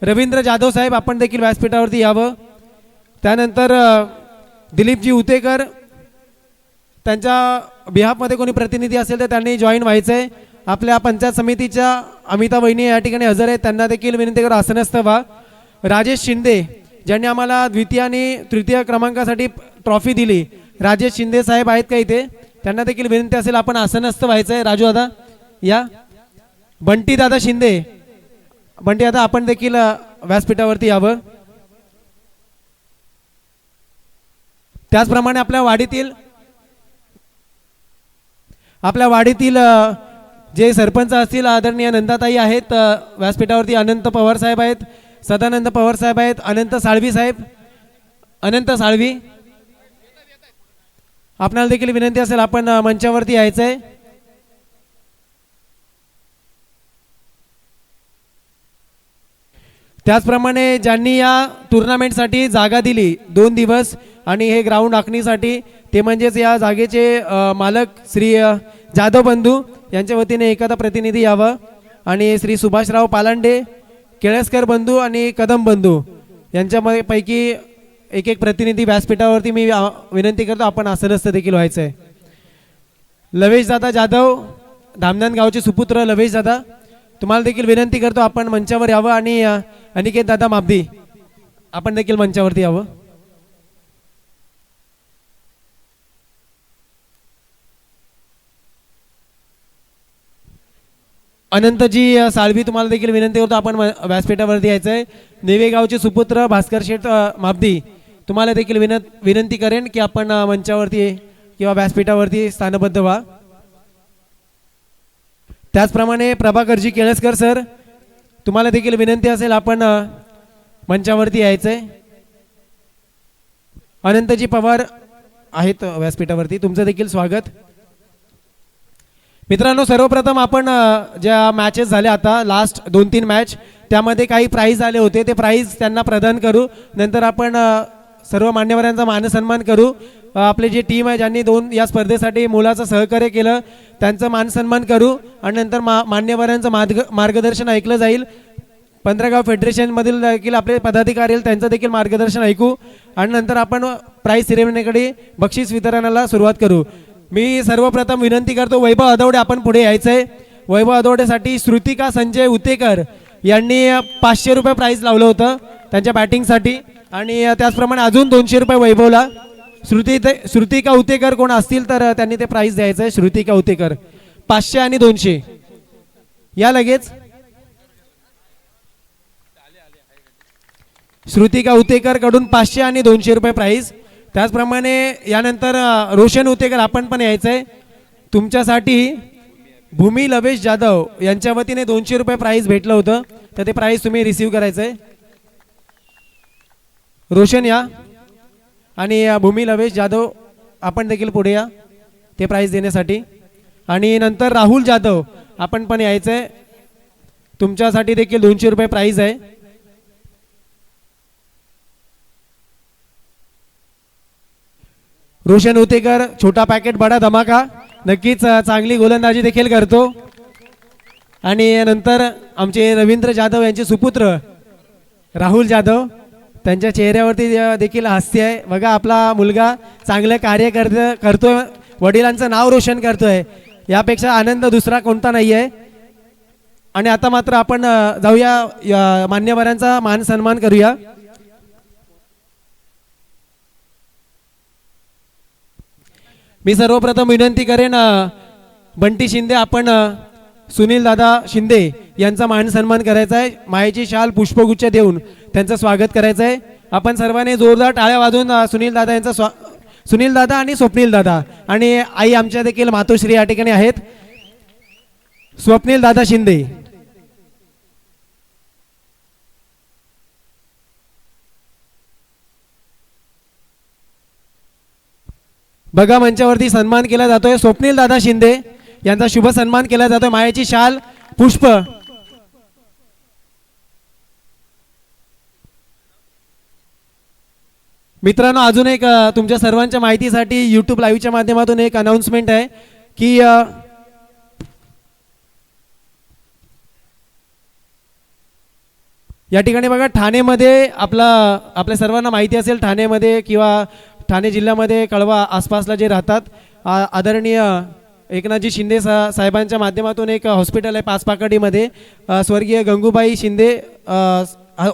रवींद्र जाधव साहेब आपण देखील व्यासपीठावरती यावं. त्यानंतर दिलीपजी उतेकर, त्यांच्या बिहाफमध्ये कोणी प्रतिनिधी असेल तर त्यांनी जॉईन व्हायचं आहे. आपल्या पंचायत समितीच्या अमिता वहिनी या ठिकाणी हजर आहेत, त्यांना देखील विनंती करू आसनस्थ व्हा. राजेश शिंदे ज्यांनी आम्हाला द्वितीय आणि तृतीय क्रमांकासाठी ट्रॉफी दिली, राजेश शिंदे साहेब आहेत का इथे? त्यांना देखील विनंती असेल आपण आसनस्थ व्हायचं आहे. राजू दादा या. बंटी दादा शिंदे, बंटी दादा आपण देखील व्यासपीठावरती यावं. त्याचप्रमाणे आपल्या वाडीतील जे सरपंच असतील आदरणीय नंदाताई आहेत व्यासपीठावरती, अनंत पवार साहेब आहेत, सदानंद पवार साहेब आहेत, अनंत साळवी साहेब, अनंत साळवी, आपणाला देखील विनंती असेल आपण मंचावरती यायचं आहे. त्याचप्रमाणे ज्यांनी या टुर्नामेंटसाठी जागा दिली 2 दिवस आणि हे ग्राउंड आखणीसाठी, ते म्हणजेच या जागेचे मालक श्री जाधव बंधू यांच्या वतीने एखादा प्रतिनिधी यावं. आणि श्री सुभाषराव पालांडे, केळसकर बंधू आणि कदम बंधू यांच्या पैकी एक प्रतिनिधी व्यासपीठावरती मी विनंती करतो आपण आसनस्थ देखील व्हायचं आहे. लवेश दादा जाधव, धामनान गावचे सुपुत्र लवेश दादा, तुम्हाला देखील विनंती करतो आपण मंचावर यावं. आणि अनिकेत दादा माबदी आपण देखील मंचावरती यावं. अनंतजी साळवी तुम्हाला देखील विनंती करतो आपण व्यासपीठावरती यायचं आहे. नेवेगावचे सुपुत्र भास्कर शेठ माबदी तुम्हाला देखील विनंती करेन की आपण मंचावरती किंवा व्यासपीठावरती स्थानबद्ध व्हा. त्याचप्रमाणे प्रभाकरजी केळसकर सर, तुम्हाला देखील विनंती असेल आपण मंचावरती यायचं आहे. अनंतजी पवार आहेत व्यासपीठावरती, तुमचं देखील स्वागत. मित्रांनो, सर्वप्रथम आपण ज्या मॅचेस झाल्या आता लास्ट 2-3 मॅच, त्यामध्ये काही प्राईज आले होते, ते प्राईज त्यांना प्रदान करू. नंतर आपण सर्व मान्यवरांचा मानसन्मान करू. आपली जी टीम आहे ज्यांनी या स्पर्धेसाठी मुलाचं सहकार्य केलं त्यांचं मानसन्मान करू. आणि नंतर मान्यवरांचं मार्गदर्शन ऐकलं जाईल. 15 गाव फेडरेशनमधील देखील आपले पदाधिकारी त्यांचं देखील मार्गदर्शन ऐकू. आणि नंतर आपण प्राईज सेरेमनीकडे बक्षीस वितरणाला सुरुवात करू. मी सर्वप्रथम विनंती करतो वैभव अदवडे आपण पुढे यायचं आहे. वैभव अदवडेसाठी श्रुतिका संजय उतेकर यांनी 500 रुपये प्राईज लावलं होतं त्यांच्या बॅटिंगसाठी. आणि त्याचप्रमाणे अजून 200 रुपये वैभवला. श्रुतिका उतेकर कोण असतील तर त्यांनी ते प्राईज द्यायचं आहे. श्रुतिका उतेकर 500 आणि 200 या लगेच. श्रुतिका उतेकर कडून 500 आणि 200 रुपये प्राईज. त्याचप्रमाणे यानंतर रोशन उतेकर आपण पण यायचं आहे. तुमच्यासाठी भूमी लवेश जाधव यांच्या वतीने 200 रुपये प्राईज भेटलं होतं, तर ते प्राईज तुम्ही रिसीव करायचं आहे. रोशन या आणि भूमी लवेश जाधव आपण देखील पुढे या ते प्राईज देण्यासाठी. आणि नंतर राहुल जाधव आपण पण यायचं आहे, तुमच्यासाठी देखील 200 रुपये प्राईज आहे. रोशन उतेकर छोटा पॅकेट बडा धमाका, नक्कीच चांगली गोलंदाजी देखील करतो. आणि नंतर आमचे रवींद्र जाधव यांचे सुपुत्र राहुल जाधव, त्यांच्या चेहऱ्यावरती देखील हास्य आहे. बघा आपला मुलगा चांगलं कार्य करतोय, वडिलांचं नाव रोशन करतोय, यापेक्षा आनंद दुसरा कोणता नाही आहे. आणि आता मात्र आपण जाऊया मान्यवरांचा मान सन्मान करूया. मी सर्वप्रथम विनंती करेन बंटी शिंदे आपण सुनील दादा शिंदे यांचा मान सन्मान करायचा आहे. मायेची शाल पुष्पगुच्छ देऊन त्यांचं स्वागत करायचं आहे. आपण सर्वांनी जोरदार टाळ्या वाजवून सुनील दादा आणि स्वप्नील दादा आणि आई आमच्या देखील मातोश्री या ठिकाणी आहेत. स्वप्नील दादा शिंदे, बघा मंचावरती सन्मान केला जातोय. स्वप्नील दादा शिंदे यांचा शुभ सन्मान केला जातोय. मायेची शाल पुष्प. मित्रांनो, अजून एक तुमच्या सर्वांच्या माहितीसाठी YouTube लाईव्हच्या माध्यमातून एक अनाउन्समेंट आहे की या ठिकाणी बघा ठाणेमध्ये आपल्या सर्वांना माहिती असेल, ठाणेमध्ये किंवा ठाणे जिल्ह्यामध्ये कळवा आसपासला जे राहतात, आदरणीय एकनाथजी शिंदे साहेबांच्या माध्यमातून एक हॉस्पिटल आहे पाचपाकडीमध्ये, स्वर्गीय गंगूबाई शिंदे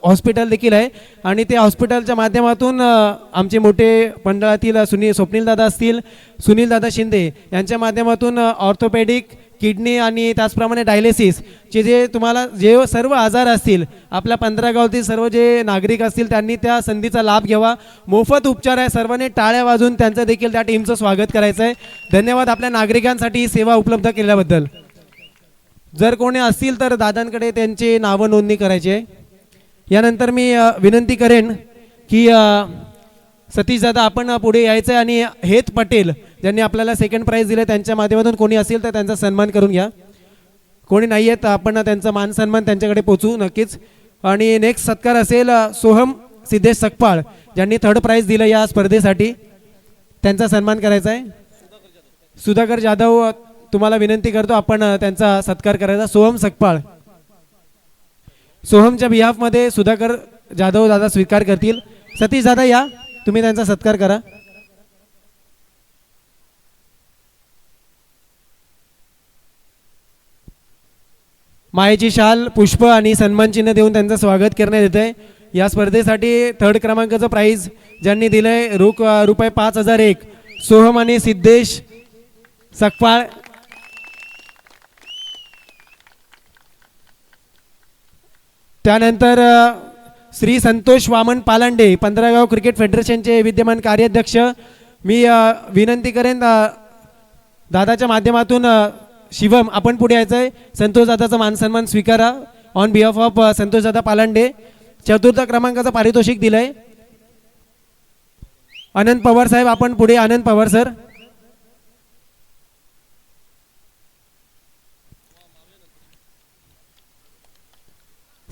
हॉस्पिटल देखील आहे. आणि त्या हॉस्पिटलच्या माध्यमातून आमचे मोठे मंडळातील स्वप्नीलदादा असतील, सुनीलदादा शिंदे यांच्या माध्यमातून ऑर्थोपेडिक, किडनी आणि त्याचप्रमाणे डायलिसिसचे जे तुम्हाला जे सर्व आजार असतील, आपल्या 15 गावातील सर्व जे नागरिक असतील त्यांनी त्या संधीचा लाभ घ्यावा. मोफत उपचार आहे, सर्वांनी टाळ्या वाजून त्यांचं देखील त्या टीमचं स्वागत करायचं आहे. धन्यवाद आपल्या नागरिकांसाठी ही सेवा उपलब्ध केल्याबद्दल. जर कोणी असतील तर दादांकडे त्यांची नावं नोंदणी करायची आहे. यानंतर मी विनंती करेन की सतीश दादा आपण पुढे यायचं आहे आणि हेत पटेल ज्यांनी आपल्याला सेकंड प्राइज दिले त्यांच्या माध्यमातून कोणी असेल तर त्यांचा सन्मान करून घ्या. कोणी नाही आहेत आपण त्यांचा मान सन्मान त्यांच्याकडे पोचू नक्कीच. आणि नेक्स्ट सत्कार असेल सोहम सिद्धेश सकपाळ ज्यांनी थर्ड प्राइज दिलं या स्पर्धेसाठी, त्यांचा सन्मान करायचा आहे. सुधाकर जाधव तुम्हाला विनंती करतो आपण त्यांचा सत्कार करायचा. सोहम सकपाळ, सोहमच्या बिहाफमध्ये सुधाकर जाधव दादा स्वीकार करतील. सतीश दादा या, तुम्ही त्यांचा सत्कार करा. मायेची शाल, पुष्प आणि सन्मान चिन्ह देऊन त्यांचं स्वागत करण्यात येत आहे. या स्पर्धेसाठी थर्ड क्रमांकाचं प्राइज ज्यांनी दिलंय रुपये 5001 सोहम आणि सिद्धेश सकपाळ. त्यानंतर श्री संतोष वामन पालांडे 15 गाव क्रिकेट फेडरेशनचे विद्यमान कार्याध्यक्ष. मी विनंती करेन दादाच्या माध्यमातून शिवम आपण पुढे यायचं आहे. संतोष दादाचा मान सन्मान स्वीकारा ऑन बिहाफ ऑफ संतोष दादा पालांडे. चतुर्थ क्रमांकाचं पारितोषिक दिलंय. आनंद पवार साहेब आपण पुढे. आनंद पवार सर.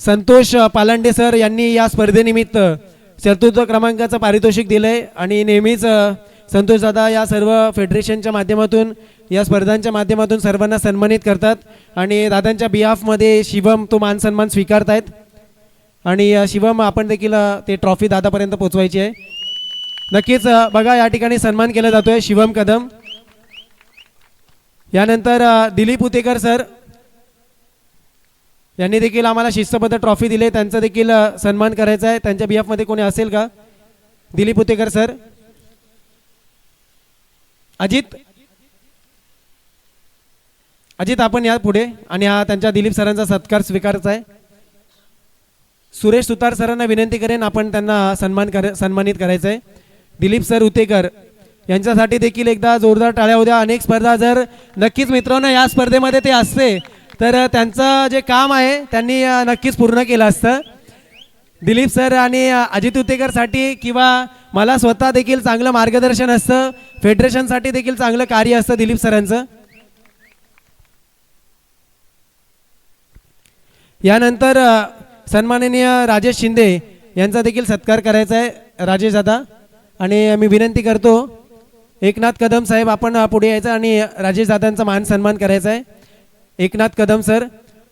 संतोष पालांडे सर यांनी या स्पर्धेनिमित्त चतुर्थ क्रमांकाचं पारितोषिक दिलंय आणि नेहमीच संतोष दादा या सर्व फेडरेशनच्या माध्यमातून या स्पर्धांच्या माध्यमातून सर्वांना सन्मानित करतात. आणि दादांच्या बिहाफमध्ये शिवम तो मान सन्मान स्वीकारतायत. आणि शिवम आपण देखील ते ट्रॉफी दादापर्यंत पोचवायची आहे. नक्कीच बघा या ठिकाणी सन्मान केला जातोय शिवम कदम. यानंतर दिलीप उतेकर सर यांनी देखील आम्हाला शिस्तबद्ध ट्रॉफी दिली, त्यांचा देखील सन्मान करायचा आहे. त्यांच्या बिहाफमध्ये कोणी असेल का? दिलीप उतेकर सर. अजित आपण या पुढे आणि हा त्यांच्या दिलीप सरांचा सत्कार स्वीकारायचा आहे. सुरेश सुतार सरांना विनंती करेन आपण त्यांना सन्मानित करायचं आहे. दिलीप सर उतेकर यांच्यासाठी देखील एकदा जोरदार टाळ्या होत्या. अनेक स्पर्धा जर नक्कीच मित्रांनो या स्पर्धेमध्ये ते असते तर त्यांचं जे काम आहे त्यांनी नक्कीच पूर्ण केलं असतं. दिलीप सर आणि अजित उतेकरसाठी किंवा मला स्वतः देखील चांगलं मार्गदर्शन असतं, फेडरेशनसाठी देखील चांगलं कार्य असतं दिलीप सरांचं. यानंतर सन्माननीय राजेश शिंदे यांचा देखील सत्कार करायचा आहे. राजेश दादा आणि मी विनंती करतो एकनाथ कदम साहेब आपण पुढे यायचं आणि राजेश दादांचा मान सन्मान करायचा आहे. एकनाथ कदम सर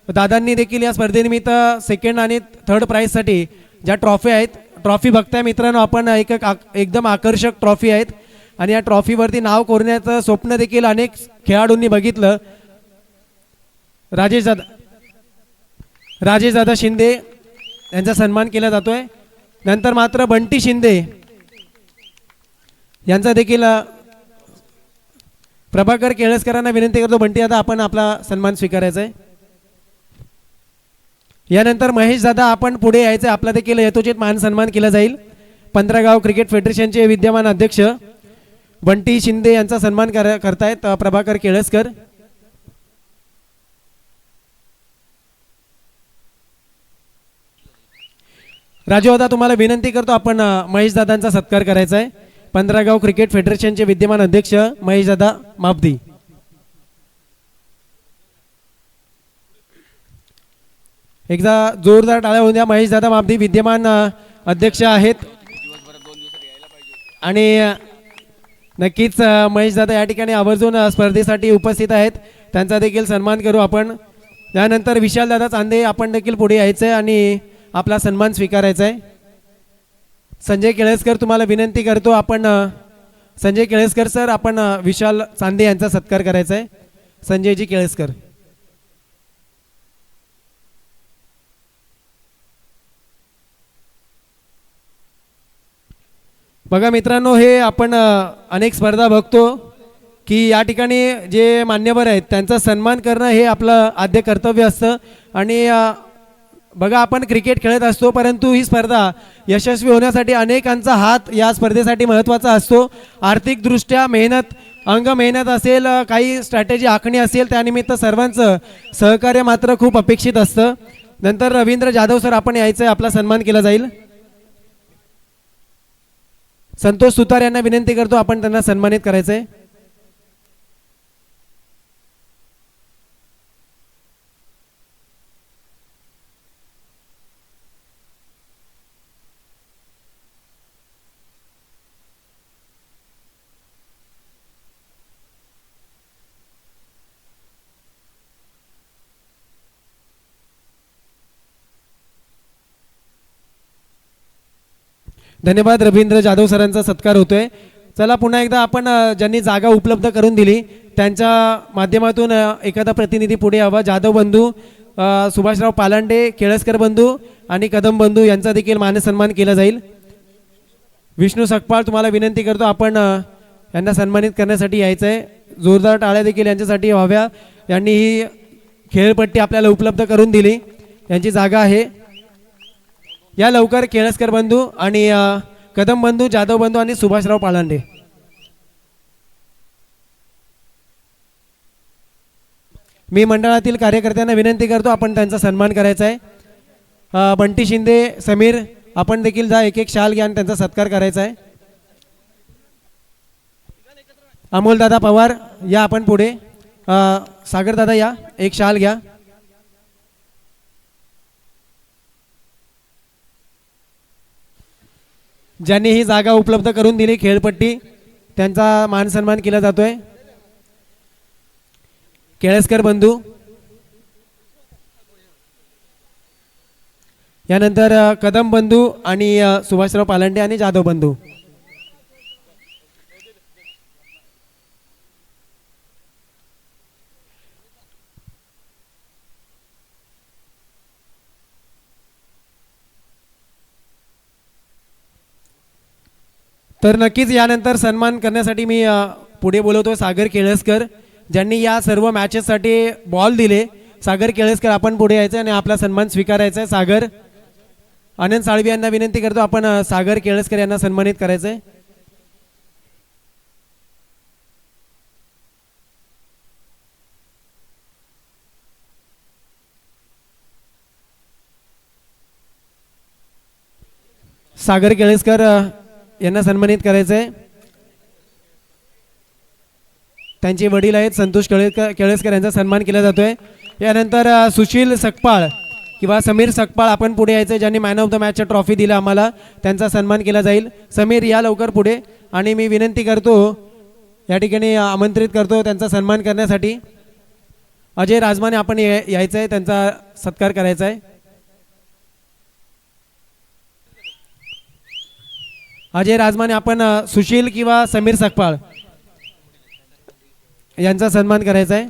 दादांनी देखील या स्पर्धेनिमित्त सेकंड आणि थर्ड प्राइजसाठी ज्या ट्रॉफी आहेत, ट्रॉफी बघताय मित्रांनो आपण एकदम आकर्षक ट्रॉफी आहेत आणि या ट्रॉफीवरती नाव कोरण्याचं स्वप्न देखील अनेक खेळाडूंनी बघितलं. राजेश दादा शिंदे यांचा सन्मान केला जातोय. नंतर मात्र बंटी शिंदे यांचा देखील प्रभाकर केळसकरांना विनंती करतो. बंटी दादा आपण आपला सन्मान स्वीकारायचा आहे. यानंतर महेश दादा आपण पुढे यायचं, आपला देखील यथोचित मान सन्मान केला जाईल. 15 गाव क्रिकेट फेडरेशनचे विद्यमान अध्यक्ष बंटी शिंदे यांचा सन्मान करतायत प्रभाकर केळसकर. राजू दादा तुम्हाला विनंती करतो आपण महेश दादांचा सत्कार करायचा आहे. 15 गाव क्रिकेट फेडरेशनचे विद्यमान अध्यक्ष महेश दादा मापदी. एकदा जोरदार टाळ्या होऊन द्या. महेश दादा मापदी विद्यमान अध्यक्ष आहेत आणि नक्कीच महेश दादा या ठिकाणी आवर्जून स्पर्धेसाठी उपस्थित आहेत, त्यांचा देखील सन्मान करू आपण. त्यानंतर विशाल दादा चांदे आपण देखील पुढे यायचं आहे आणि आपला सन्मान स्वीकारायचा आहे. संजय केळसकर तुम्हाला विनंती करतो आपण संजय केळसकर सर आपण विशाल चांदे यांचा सत्कार करायचा आहे. संजयजी केळसकर. बघा मित्रांनो, हे आपण अनेक स्पर्धा बघतो की या ठिकाणी जे मान्यवर आहेत त्यांचा सन्मान करणं हे आपलं आद्य कर्तव्य असतं. आणि बघा आपण क्रिकेट खेळत असतो, परंतु ही स्पर्धा यशस्वी होण्यासाठी अनेकांचा हात या स्पर्धेसाठी महत्त्वाचा असतो. आर्थिकदृष्ट्या मेहनत, अंग मेहनत असेल, काही स्ट्रॅटेजी आखणी असेल, त्यानिमित्त सर्वांचं सहकार्य मात्र खूप अपेक्षित असतं. नंतर रवींद्र जाधव सर आपण यायचं आहे, आपला सन्मान केला जाईल. संतोष सुतार यांना विनंती करतो आपण त्यांना सन्मानित करायचं आहे. धन्यवाद. रवींद्र जाधव सरांचा सत्कार होतोय. चला पुन्हा एकदा आपण ज्यांनी जागा उपलब्ध करून दिली त्यांच्या माध्यमातून एखादा प्रतिनिधी पुढे यावा. जाधव बंधू, सुभाषराव पालांडे, केळसकर बंधू आणि कदम बंधू यांचा देखील मानसन्मान केला जाईल. विष्णू सकपाळ तुम्हाला विनंती करतो आपण यांना सन्मानित करण्यासाठी यायचं आहे. जोरदार टाळ्या देखील यांच्यासाठी व्हाव्या. यांनी ही खेळपट्टी आपल्याला उपलब्ध करून दिली, यांची जागा आहे. या लवकर केळसकर बंधू आणि कदम बंधू, जाधव बंधू आणि सुभाषराव पालांडे. मी मंडळातील कार्यकर्त्यांना विनंती करतो आपण त्यांचा सन्मान करायचा आहे. बंटी शिंदे, समीर आपण देखील जा, एक एक शाल घ्या आणि त्यांचा सत्कार करायचा आहे. अमोलदादा पवार या आपण पुढे. सागरदादा या, एक शाल घ्या. ज्यांनी ही जागा उपलब्ध करून दिली खेळपट्टी त्यांचा मान सन्मान केला जातोय. केळसकर बंधू, यानंतर कदम बंधू आणि सुभाषराव पालांडे आणि जाधव बंधू. तर नक्कीच यानंतर सन्मान करण्यासाठी मी पुढे बोलवतो सागर केळसकर, ज्यांनी या सर्व मॅचेससाठी बॉल दिले. सागर केळसकर आपण पुढे यायचं आणि आपला सन्मान स्वीकारायचा आहे. सागर. आनंद साळवी यांना विनंती करतो आपण सागर केळसकर यांना सन्मानित करायचं आहे. सागर केळसकर यांना सन्मानित करायचं आहे. त्यांचे वडील आहेत संतोष केळसकर यांचा सन्मान केला जातोय. यानंतर सुशील सकपाळ किंवा समीर सकपाळ आपण पुढे यायचं, ज्यांनी मॅन ऑफ द मॅचचा ट्रॉफी दिला आम्हाला, त्यांचा सन्मान केला जाईल. समीर या लवकर पुढे. आणि मी विनंती करतो या ठिकाणी आमंत्रित करतो त्यांचा सन्मान करण्यासाठी अजय राजमाने आपण यायचं आहे, त्यांचा सत्कार करायचा आहे. अजय राजमाने आपण सुशील किंवा समीर सकपाळ यांचा सन्मान करायचा आहे.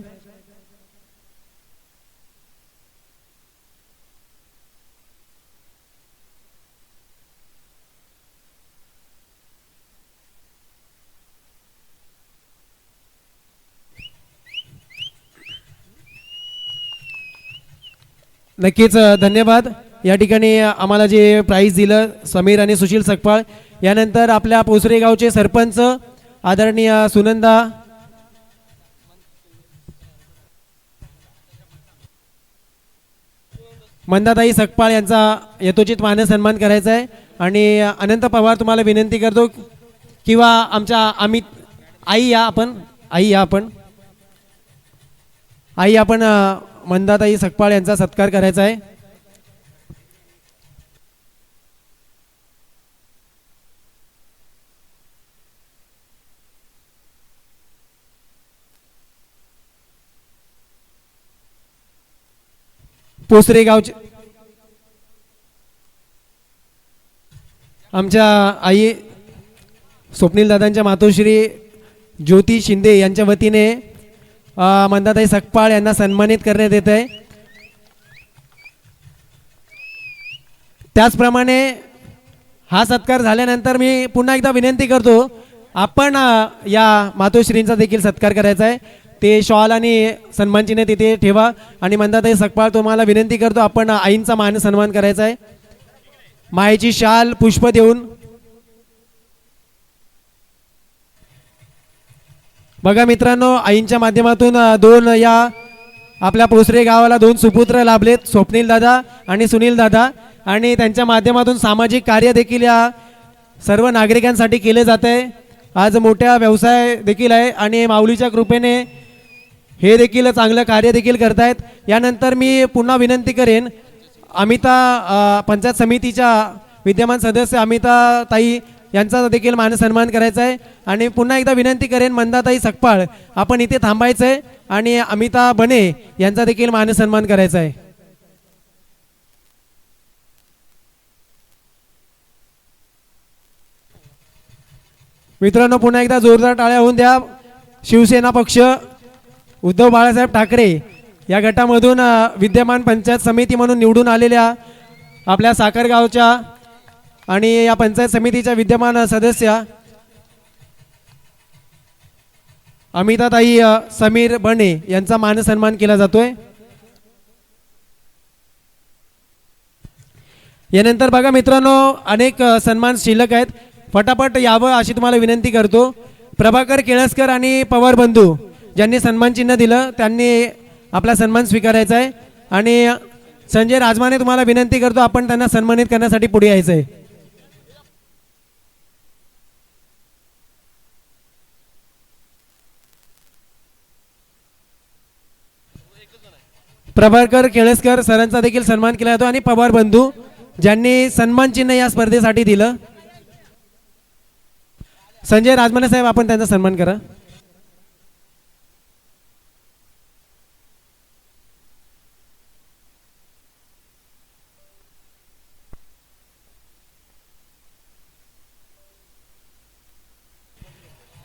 नक्कीच धन्यवाद. या ठिकाणी आम्हाला जे प्राइज दिलं समीर आणि सुशील सकपाळ. यानंतर आपल्या पोसरे गावचे सरपंच आदरणीय सुनंदा मंदाताई सकपाळ यांचा यथोचित मान सन्मान करायचा आहे. आणि अनंत पवार तुम्हाला विनंती करतो किंवा आमच्या अमित आई या आपण आई आपण मंदाताई सकपाळ यांचा सत्कार करायचा आहे. पोसरे गावचे आमच्या आई स्वप्नील दादांच्या मातोश्री ज्योती शिंदे यांच्या वतीने मंदाताई सकपाळ यांना सन्मानित करण्यात येत आहे. त्याचप्रमाणे हा सत्कार झाल्यानंतर मी पुन्हा एकदा विनंती करतो, आपण या मातोश्रींचा देखील सत्कार करायचा आहे. ते शॉल आणि सन्मानचिन्ह तिथे ठेवा. आणि मंदाताई सकपाळ तुम्हाला विनंती करतो, आपण आईंचा मान सन्मान करायचा आहे. मायेची शाल पुष्प देऊन. बघा मित्रांनो, आईंच्या माध्यमातून दोन या आपल्या पोसरे गावाला दोन सुपुत्र लाभलेत, स्वप्नील दादा आणि सुनील दादा. आणि त्यांच्या माध्यमातून सामाजिक कार्य देखील या सर्व नागरिकांसाठी केले जात आहे. आज मोठ्या व्यवसाय देखील आहे आणि माऊलीच्या कृपेने हे देखील चांगलं कार्य देखील करतायत. यानंतर मी पुन्हा विनंती करेन, अमिता पंचायत समितीच्या विद्यमान सदस्य अमिता ताई यांचा देखील मानसन्मान करायचा आहे. आणि पुन्हा एकदा विनंती करेन, मंदाताई सकपाळ आपण इथे थांबायचं आहे आणि अमिता बने यांचा देखील मानसन्मान करायचा आहे. मित्रांनो, पुन्हा एकदा जोरदार टाळ्या होऊन द्या. शिवसेना पक्ष उद्धव बाळासाहेब ठाकरे या गटामधून विद्यमान पंचायत समिती म्हणून निवडून आलेल्या आपल्या साखरगावच्या आणि या पंचायत समितीच्या विद्यमान सदस्य अमिताताई समीर बने यांचा मानसन्मान केला जातोय. यानंतर बघा मित्रांनो, अनेक सन्मान शिल्लक आहेत, फटाफट यावं अशी तुम्हाला विनंती करतो. प्रभाकर केळसकर आणि पवार बंधू ज्यांनी सन्मान चिन्ह दिलं त्यांनी आपला सन्मान स्वीकारायचा आहे. आणि संजय राजमाने तुम्हाला विनंती करतो, आपण त्यांना सन्मानित करण्यासाठी पुढे यायचं आहे. प्रभाकर केळसकर सरांचा देखील सन्मान केला जातो आणि पवार बंधू ज्यांनी सन्मान चिन्ह या स्पर्धेसाठी दिलं. संजय राजमाने साहेब, आपण त्यांचा सन्मान करा.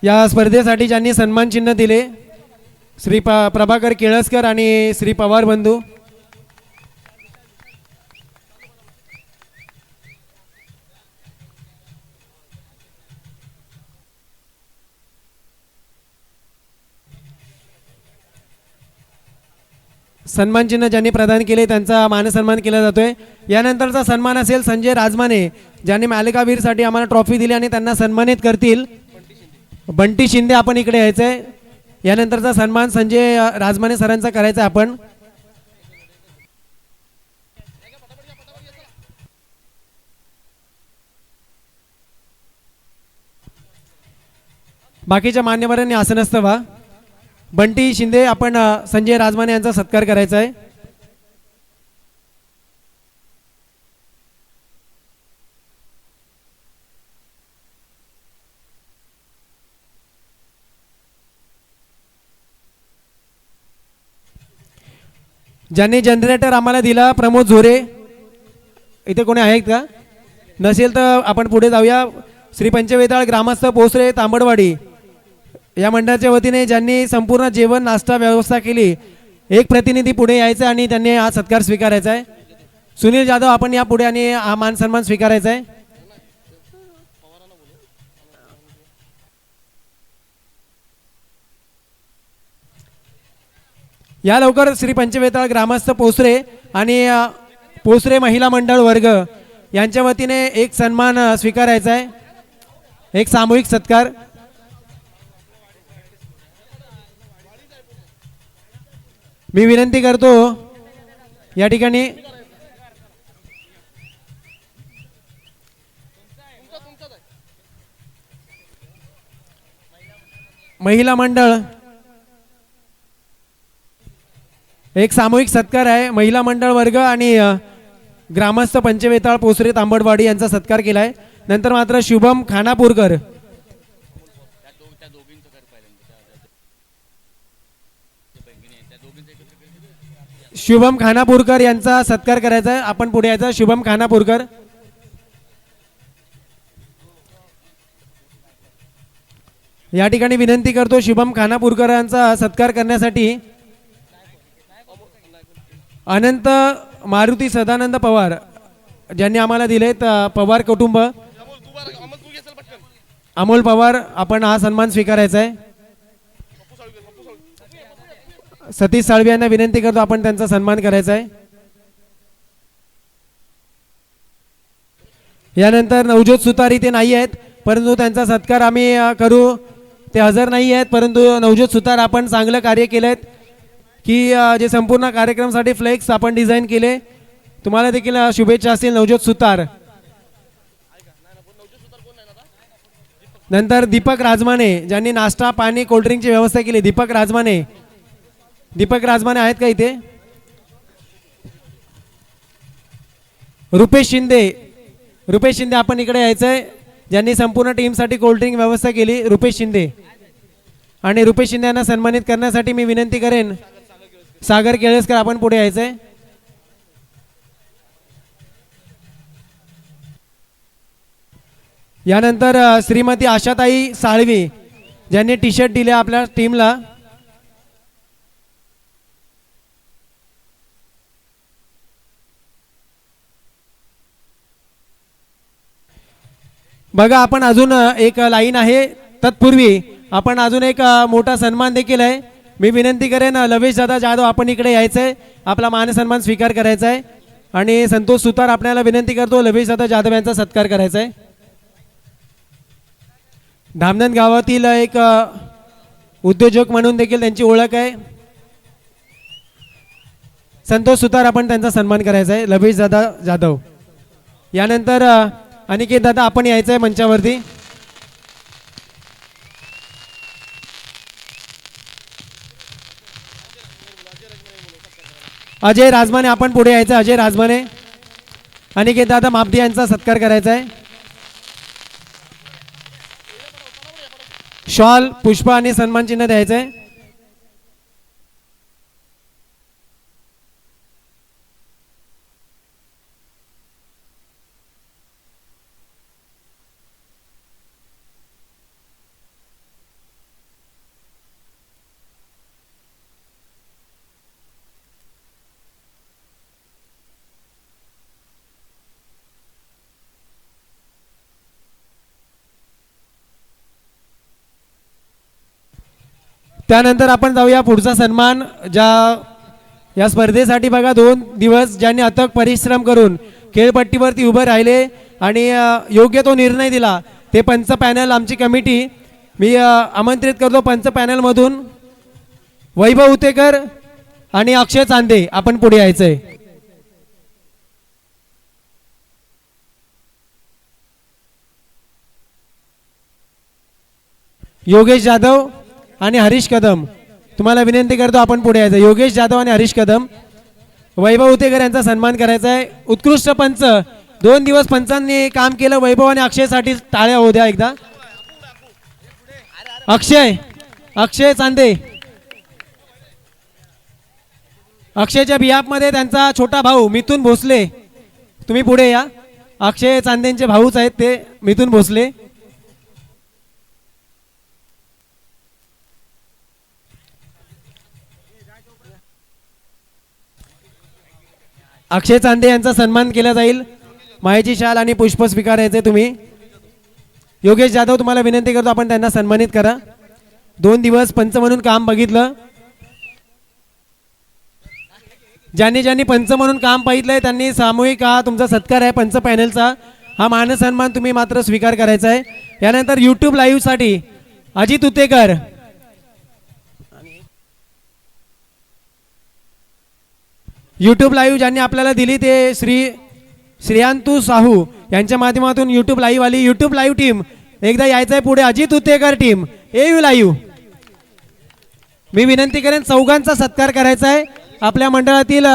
या स्पर्धेसाठी ज्यांनी सन्मान चिन्ह दिले, श्री प्रभाकर केळसकर आणि श्री पवार बंधू. सन्मान चिन्ह ज्यांनी प्रदान केले त्यांचा मानसन्मान केला जातोय. यानंतरचा सन्मान असेल संजय राजमाने, ज्यांनी मालिकावीरसाठी आम्हाला ट्रॉफी दिली आणि त्यांना सन्मानित करतील. बंटी शिंदे, आपण इकडे यायचंय. यानंतरचा सन्मान संजय राजमाने सरांचा करायचा आहे. आपण बाकीच्या मान्यवरांनी आसनस्थ व्हा. बंटी शिंदे, आपण संजय राजमाने यांचा सत्कार करायचा आहे. ज्यांनी जनरेटर आम्हाला दिला, प्रमोद झोरे, इथे कोणी आहेत का? नसेल तर आपण पुढे जाऊया. श्री पंचवेताळ ग्रामस्थ पोसरे तांबडवाडी या मंडळाच्या वतीने ज्यांनी संपूर्ण जेवण नाश्ता व्यवस्था केली, एक प्रतिनिधी पुढे यायचा आणि त्यांनी हा सत्कार स्वीकारायचा आहे. सुनील जाधव, आपण या पुढे आणि हा मान सन्मान स्वीकारायचा आहे. या लवकर श्री पंचवेताळ ग्रामस्थ पोसरे आणि पोसरे महिला मंडळ वर्ग यांच्या वतीने एक सन्मान स्वीकारायचा आहे, एक सामूहिक सत्कार. मी विनंती करतो या ठिकाणी महिला मंडळ एक सामूहिक सत्कार आहे. महिला मंडळ वर्ग आणि ग्रामस्थ पंचवेताळ पोसरे तांबडवाडी यांचा सत्कार केलाय. नंतर मात्र शुभम खानापूरकर, शुभम खानापूरकर यांचा सत्कार करायचा आहे. आपण पुढे यायचा. शुभम खानापूरकर, या ठिकाणी विनंती करतो शुभम खानापूरकरांचा सत्कार करण्यासाठी अनंत मारुती सदानंद पवार ज्यांनी आम्हाला दिलेत पवार कुटुंब अमोल पवार आपण हा सन्मान स्वीकारायचा आहे. सतीश साळवी यांना विनंती करतो आपण त्यांचा सन्मान करायचा आहे. यानंतर नवज्योत सुतार इथे नाही आहेत परंतु त्यांचा सत्कार आम्ही करू. ते हजर नाही आहेत परंतु नवज्योत सुतार आपण चांगलं कार्य केलं आहे की जे संपूर्ण कार्यक्रमासाठी फ्लेक्स आपण डिझाईन केले. तुम्हाला देखील शुभेच्छा असतील नवज्योत सुतार. नंतर दीपक राजमाने ज्यांनी नाश्ता पाणी कोल्ड्रिंकची व्यवस्था केली. दीपक राजमाने आहेत का इथे? रुपेश शिंदे आपण इकडे यायचंय ज्यांनी संपूर्ण टीमसाठी कोल्ड्रिंक व्यवस्था केली. रुपेश शिंदे यांना सन्मानित करण्यासाठी मी विनंती करेन सागर केळसकर आपण पुढे यायचंय. यानंतर श्रीमती आशाताई साळवी ज्यांनी टी शर्ट दिले आपल्या टीमला. बघा आपण अजून एक लाईन आहे तत्पूर्वी आपण अजून एक मोठा सन्मान देखील आहे. मी विनंती करेन लवेश दादा जाधव आपण इकडे यायचंय आपला मानसन्मान स्वीकार करायचा आहे आणि संतोष सुतार आपल्याला विनंती करतो लवेश दादा जाधव यांचा सत्कार करायचा आहे. धामणन गावातील एक उद्योजक म्हणून देखील त्यांची ओळख आहे. संतोष सुतार आपण त्यांचा सन्मान करायचा आहे. लवेश दादा जाधव. यानंतर अनिकेत दादा आपण यायचं आहे मंचावरती. अजय राजमाने आपण पुढे यायचं. अजय राजमाने अनिकेत दादा मापदी यांचा सत्कार करायचा आहे. शॉल पुष्प आणि सन्मान चिन्ह द्यायचं आहे. त्यानंतर आपण जाऊया पुढचा सन्मान. या स्पर्धेसाठी बघा 2 दिवस ज्यांनी अथक परिश्रम करून खेळपट्टीवरती उभे राहिले आणि योग्य तो निर्णय दिला ते पंच पॅनल आमची कमिटी मी आमंत्रित करतो. पंच पॅनलमधून वैभव उतेकर आणि अक्षय चांदे आपण पुढे यायचंय. योगेश जाधव आणि हरीश कदम तुम्हाला विनंती करतो आपण पुढे यायचं. योगेश जाधव आणि हरीश कदम वैभव उतेकर यांचा सन्मान करायचा आहे. उत्कृष्ट पंच 2 दिवस पंचांनी काम केलं. वैभव आणि अक्षयसाठी टाळ्या होऊ द्या एकदा. अक्षय चांदे अक्षयच्या बिहाफ मध्ये त्यांचा छोटा भाऊ मिथुन भोसले तुम्ही पुढे या. अक्षय चांदेंचे भाऊच आहेत ते मिथुन भोसले. अक्षय चांदे यांचा सन्मान केला जाईल. मायेची शाल आणि पुष्प स्वीकारायचे तुम्ही. योगेश जाधव तुम्हाला विनंती करतो आपण त्यांना सन्मानित करा. 2 दिवस पंच म्हणून काम बघितलं. ज्यांनी पंच म्हणून काम पाहितलंय त्यांनी सामूहिक हा तुमचा सत्कार आहे पंच पॅनलचा. हा मानसन्मान तुम्ही मात्र स्वीकार करायचा आहे. यानंतर यूट्यूब लाईव्ह साठी अजित उतेकर यूट्यूब लाईव्ह ज्यांनी आपल्याला दिली ते श्रेयांतू साहू यांच्या माध्यमातून यूट्यूब लाईव्ह आली. यूट्यूब लाईव्ह टीम एकदा यायचं आहे पुढे. Ajit Utekar team AU live मी विनंती करेन चौघांचा सत्कार करायचा आहे. आपल्या मंडळातील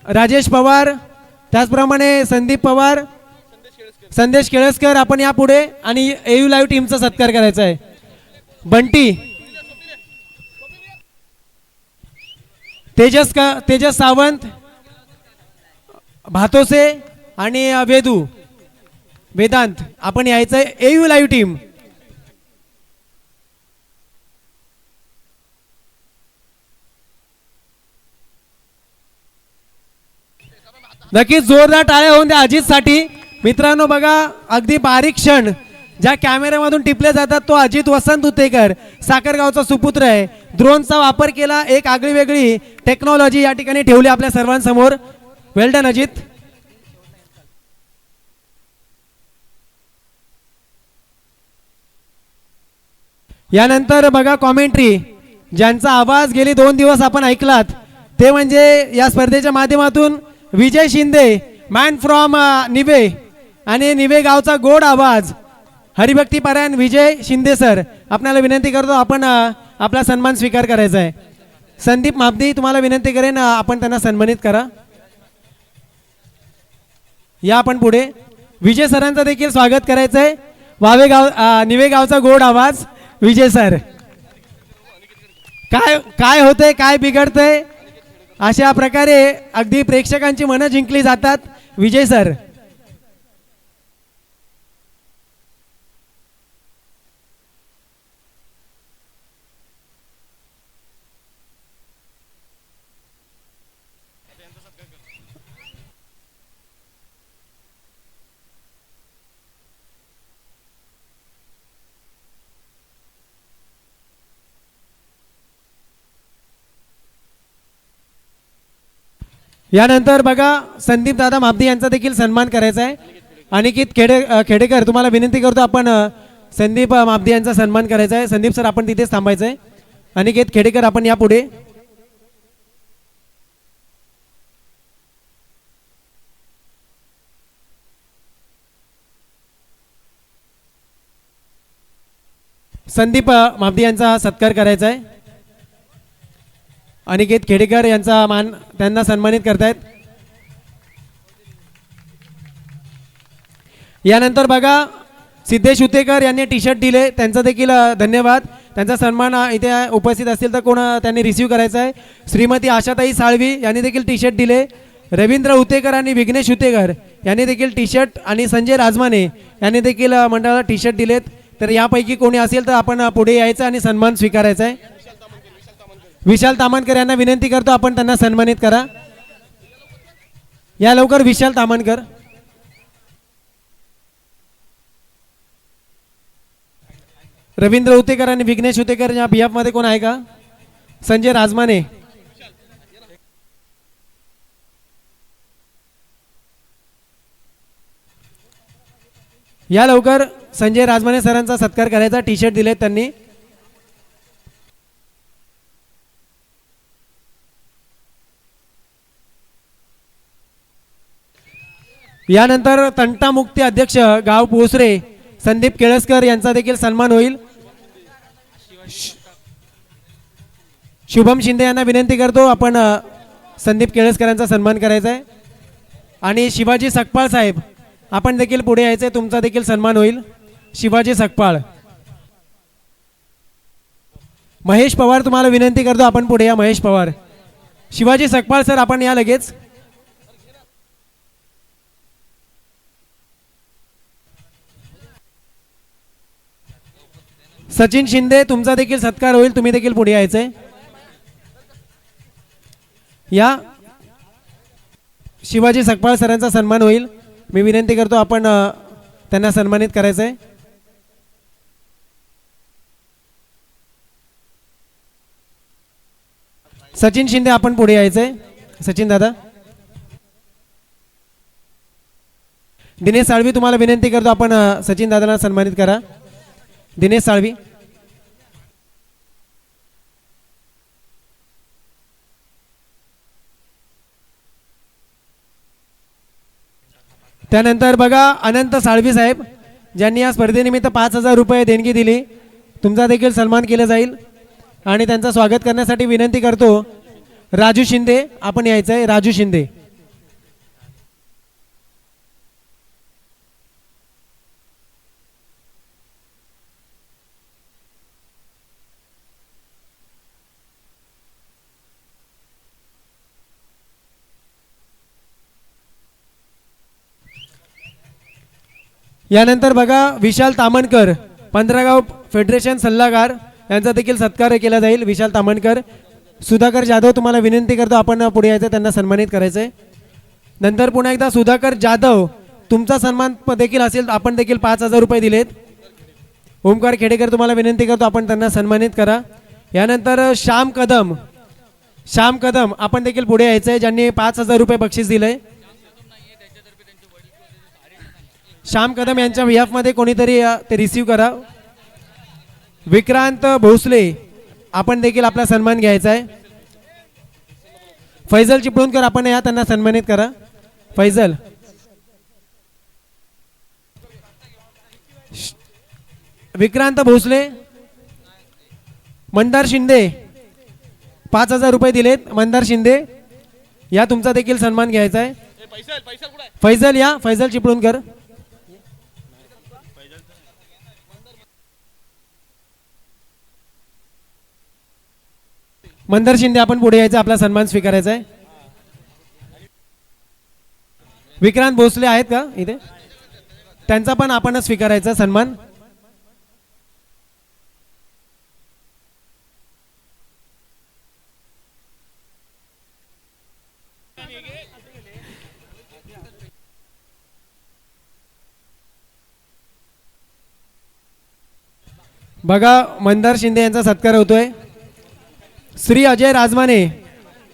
राजेश पवार त्याचप्रमाणे संदीप पवार संदेश केळसकर आपण या पुढे आणि एयू लाईव्ह टीमचा सत्कार करायचा आहे. बंटी तेजस सावंत भातोसे आणि वेदांत आपण यायचंय. एयू लाईव्ह टीम नक्कीच जोरदार टाळ्या होऊन द्या अजितसाठी. मित्रांनो बघा, अगदी बारीक क्षण ज्या कॅमेऱ्यामधून टिपले जातात तो अजित वसंत उतेकर, साखरगावचा सुपुत्र आहे. ड्रोनचा वापर केला, एक आगळी वेगळी टेक्नॉलॉजी या ठिकाणी ठेवली आपल्या सर्वांसमोर. वेल डन अजित. यानंतर बघा कॉमेंट्री, ज्यांचा आवाज गेली 2 दिवस आपण ऐकलात ते म्हणजे या स्पर्धेच्या माध्यमातून विजय शिंदे, मॅन फ्रॉम निवे, आणि निवे गावचा गोड आवाज हरिभक्ती पारायण विजय शिंदे सर. आपल्याला विनंती करतो आपण आपला सन्मान स्वीकार करायचा आहे. संदीप मापदी तुम्हाला विनंती करेन आपण त्यांना सन्मानित करा. या आपण पुढे. विजय सरांचं देखील स्वागत करायचं आहे. वावे गाव निवे गावचा गोड आवाज विजय सर. काय काय होतंय, काय बिघडतंय, अशा प्रकारे अगदी प्रेक्षकांची मनं जिंकली जातात. विजय सर. यानंतर बघा संदीप दादा मापदी यांचा देखील सन्मान करायचा आहे. अनिकेत खेडेकर तुम्हाला विनंती करतो आपण संदीप मापदी यांचा सन्मान करायचा आहे. संदीप सर आपण तिथेच थांबायचं आहे. अनिकेत खेडेकर आपण या पुढे. संदीप मापदी यांचा सत्कार करायचा आहे. अनिकेत खेडेकर यांचा मान त्यांना सन्मानित करतायत. यानंतर बघा सिद्धेश उतेकर यांनी टी शर्ट दिले, त्यांचा देखील धन्यवाद. त्यांचा सन्मान इथे उपस्थित असतील तर कोण त्यांनी रिसीव्ह करायचा आहे. श्रीमती आशाताई साळवी यांनी देखील टी शर्ट दिले. रवींद्र उतेकर आणि विघ्नेश उतेकर यांनी देखील टी शर्ट, आणि संजय राजमाने यांनी देखील मंडळाला टी शर्ट दिलेत. तर यापैकी कोणी असेल तर आपण पुढे यायचं आणि सन्मान स्वीकारायचा आहे. विशाल तामणकर यांना विनंती करतो आपण त्यांना सन्मानित करा. या लवकर विशाल तामणकर. रवींद्र उतेकर आणि विघ्नेश उतेकर या बिहाफ मध्ये कोण आहे का? संजय राजमाने. या लवकर संजय राजमाने सरांचा सत्कार करायचा. टी शर्ट दिलेत त्यांनी. यानंतर तंटामुक्ती अध्यक्ष गाव पोसरे संदीप केळसकर यांचा देखील सन्मान होईल. शुभम शिंदे यांना विनंती करतो आपण संदीप केळसकरांचा सन्मान करायचा आहे. आणि शिवाजी सकपाळ साहेब आपण देखील पुढे यायचे, तुमचा देखील सन्मान होईल. शिवाजी सकपाळ. महेश पवार तुम्हाला विनंती करतो आपण पुढे या. महेश पवार. शिवाजी सकपाळ सर आपण या लगेच. सचिन शिंदे तुमचा देखील सत्कार होईल, तुम्ही देखील पुढे यायचंय. या शिवाजी सकपाळ सरांचा सन्मान होईल. मी विनंती करतो आपण त्यांना सन्मानित करायचंय. सचिन शिंदे आपण पुढे यायचंय. सचिन दादा. दिनेश साळवी तुम्हाला विनंती करतो आपण सचिन दादांना सन्मानित करा. दिनेश साळवी. त्यानंतर बघा अनंत साळवी साहेब ज्यांनी या स्पर्धेनिमित्त 5,000 रुपये देणगी दिली, तुमचा देखील सन्मान केला जाईल. आणि त्यांचं स्वागत करण्यासाठी विनंती करतो राजू शिंदे आपण यायचं आहे. राजू शिंदे. यानंतर बघा विशाल तामणकर 15 गाव फेडरेशन सल्लागार यांचा देखील सत्कार केला जाईल. विशाल तामणकर. सुधाकर जाधव तुम्हाला विनंती करतो आपण पुढे यायचं, त्यांना सन्मानित करायचंय. नंतर पुन्हा एकदा सुधाकर जाधव, तुमचा सन्मान देखील असेल, आपण देखील 5,000 रुपये दिलेत. ओमकार खेडेकर तुम्हाला विनंती करतो आपण त्यांना सन्मानित करा. यानंतर श्याम कदम, श्याम कदम आपण देखील पुढे यायचं आहे, ज्यांनी 5,000 रुपये बक्षीस दिलंय. श्याम कदम यांच्या बिहाफमध्ये कोणीतरी ते रिसीव्ह करा. विक्रांत भोसले आपण देखील आपला सन्मान घ्यायचा आहे. फैजल चिपळूणकर आपण या, त्यांना सन्मानित करा. फैजल, विक्रांत भोसले, मंदार शिंदे 5,000 रुपये दिलेत. मंदार शिंदे या, तुमचा देखील सन्मान घ्यायचा आहे. फैजल या, फैजल चिपळूणकर. मंदार शिंदे आपण पुढे यायचं, आपला सन्मान स्वीकारायचा आहे. विक्रांत भोसले आहेत का इथे? त्यांचा पण आपणच स्वीकारायचा सन्मान. बघा, मंदार शिंदे यांचा सत्कार होतोय. श्री अजय राजमाने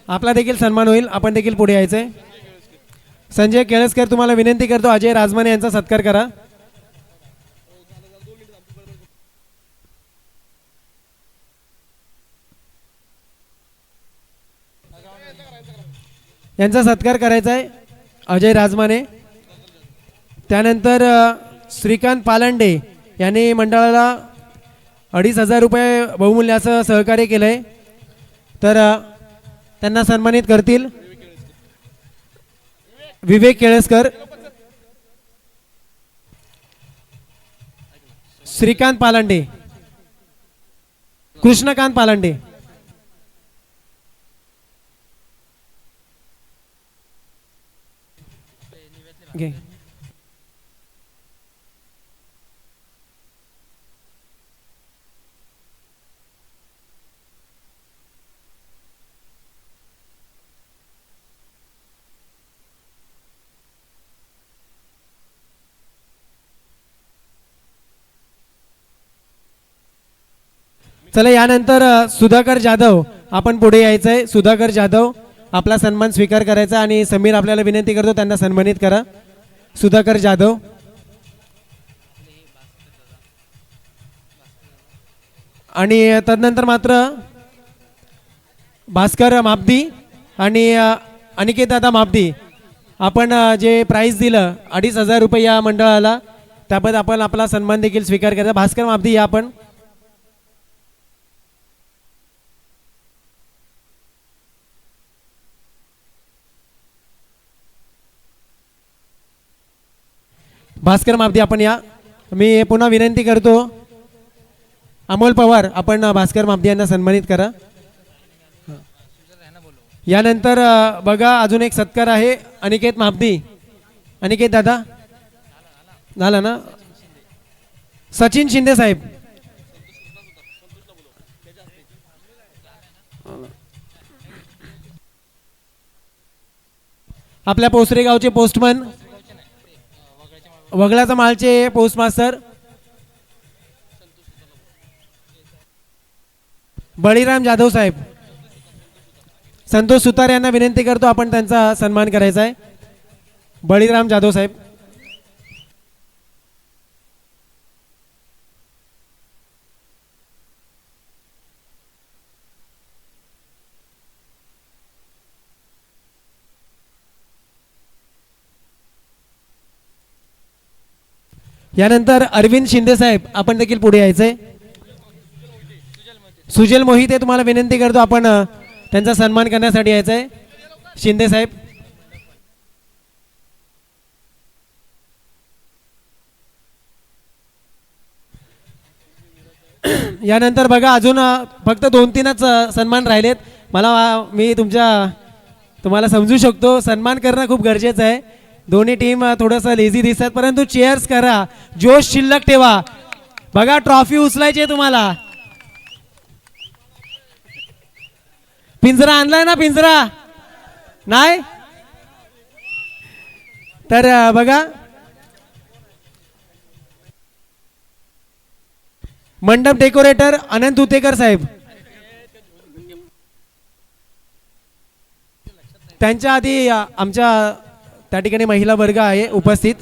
आपला देखील सन्मान होईल, आपण देखील पुढे यायचंय. संजय केळसकर तुम्हाला विनंती करतो, अजय राजमाने यांचा सत्कार करा. यांचा सत्कार करायचा आहे अजय राजमाने. त्यानंतर श्रीकांत पालंडे यांनी मंडळाला 2,500 रुपये बहुमूल्याचं सहकार्य केलंय, तर त्यांना सन्मानित करतील विवेक केळसकर. श्रीकांत पालांडे, कृष्णकांत पालांडे. घे. चला, यानंतर सुधाकर जाधव आपण पुढे यायचंय. सुधाकर जाधव आपला सन्मान स्वीकार करायचा आणि समीर आपल्याला विनंती करतो त्यांना सन्मानित करा. सुधाकर जाधव. आणि तदनंतर मात्र भास्कर मापदी आणि अनिकेत दादा मापदी आपण जे प्राइस दिलं 2,500 रुपये या मंडळाला, त्याबद्दल आपण आपला सन्मान देखील स्वीकार करायचा. भास्कर मापदी या आपण. भास्कर मापदी आपण या. मी पुन्हा विनंती करतो अमोल पवार आपण भास्कर मापदी यांना सन्मानित करा. यानंतर बघा अजून एक सत्कार आहे अनिकेत मापदी. अनिकेत दादा झाला ना. सचिन शिंदे साहेब. आपल्या पोसरे गावचे postman, वगळाचा मालचे post master Baliram Jadhav साहेब. संतोष सुतार यांना विनंती करतो आपण त्यांचा सन्मान करायचा आहे. बळीराम जाधव साहेब. यानंतर अरविंद शिंदे साहेब आपण देखील पुढे यायचंय. सुजल मोहिते तुम्हाला विनंती करतो आपण त्यांचा सन्मान करण्यासाठी यायचंय. शिंदे साहेब. यानंतर बघा अजून फक्त 2-3च सन्मान राहिलेत. मी तुम्हाला समजू शकतो, सन्मान करणं खूप गरजेचं आहे. दोन्ही टीम थोडंसं लेझी दिसतात, परंतु चेअर्स करा, जोश शिल्लक ठेवा. बघा ट्रॉफी उचलायची आहे तुम्हाला. पिंजरा आणलाय ना? पिंजरा नाही तर बघा मंडप डेकोरेटर अनंत उतेकर साहेब, त्यांच्या आधी आमच्या त्या ठिकाणी महिला वर्ग आहे उपस्थित.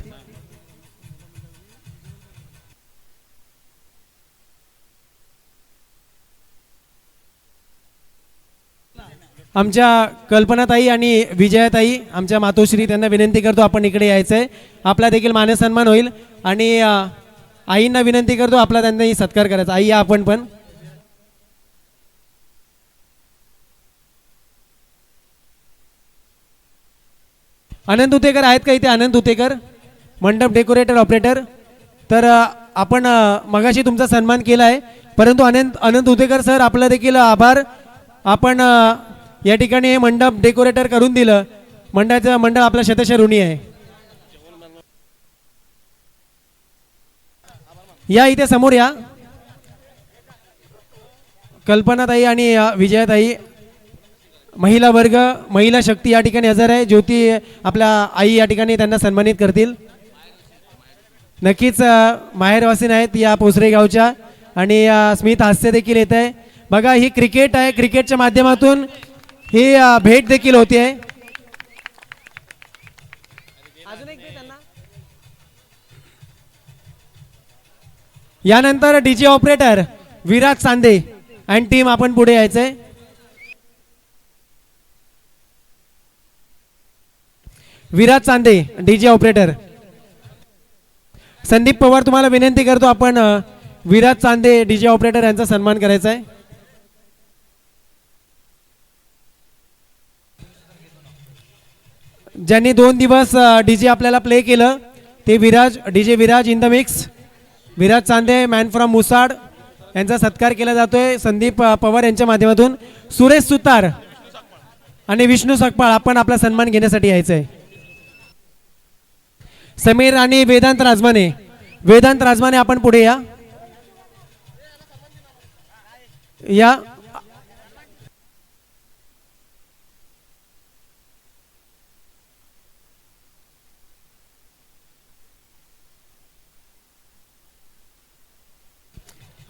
आमच्या कल्पनाताई आणि विजयाताई आमच्या मातोश्री, त्यांना विनंती करतो आपण इकडे यायचं आहे, आपला देखील मानसन्मान होईल. आणि आईंना विनंती करतो आपला त्यांनाही सत्कार करायचा. आई या आपण पण. अनंत उतेकर आहेत का इथे? अनंत उतेकर मंडप डेकोरेटर ऑपरेटर. तर आपण मगाशी तुमचा सन्मान केला आहे, परंतु अनंत उतेकर सर आपला देखील आभार. आपण या ठिकाणी हे मंडप डेकोरेटर करून दिलं. मंडळ आपला शतश ऋणी आहे. या इथे समोर या. कल्पनाताई आणि विजयाताई महिला वर्ग, महिला शक्ती या ठिकाणी हजर आहे. ज्योती आपल्या आई या ठिकाणी त्यांना सन्मानित करतील. नक्कीच माहेरवासीन आहेत या पोसरे गावच्या. आणि स्मित हास्य देखील येत आहे. बघा ही क्रिकेट आहे, क्रिकेटच्या माध्यमातून ही भेट देखील होती आहे. यानंतर DJ operator Viraj Chande and team आपण पुढे यायचंय. Viraj Chande DJ operator. संदीप पवार तुम्हाला विनंती करतो आपण विराज चांदे डीजे ऑपरेटर यांचा सन्मान करायचा आहे. ज्यांनी 2 दिवस डीजे आपल्याला प्ले केलं ते DJ Viraj in the mix. Viraj Chande man from Musad यांचा सत्कार केला जातोय संदीप पवार यांच्या माध्यमातून. सुरेश सुतार आणि विष्णू सकपाळ आपण आपला सन्मान घेण्यासाठी यायचं आहे. समीर आणि वेदांत राजमाने आपण पुढे या.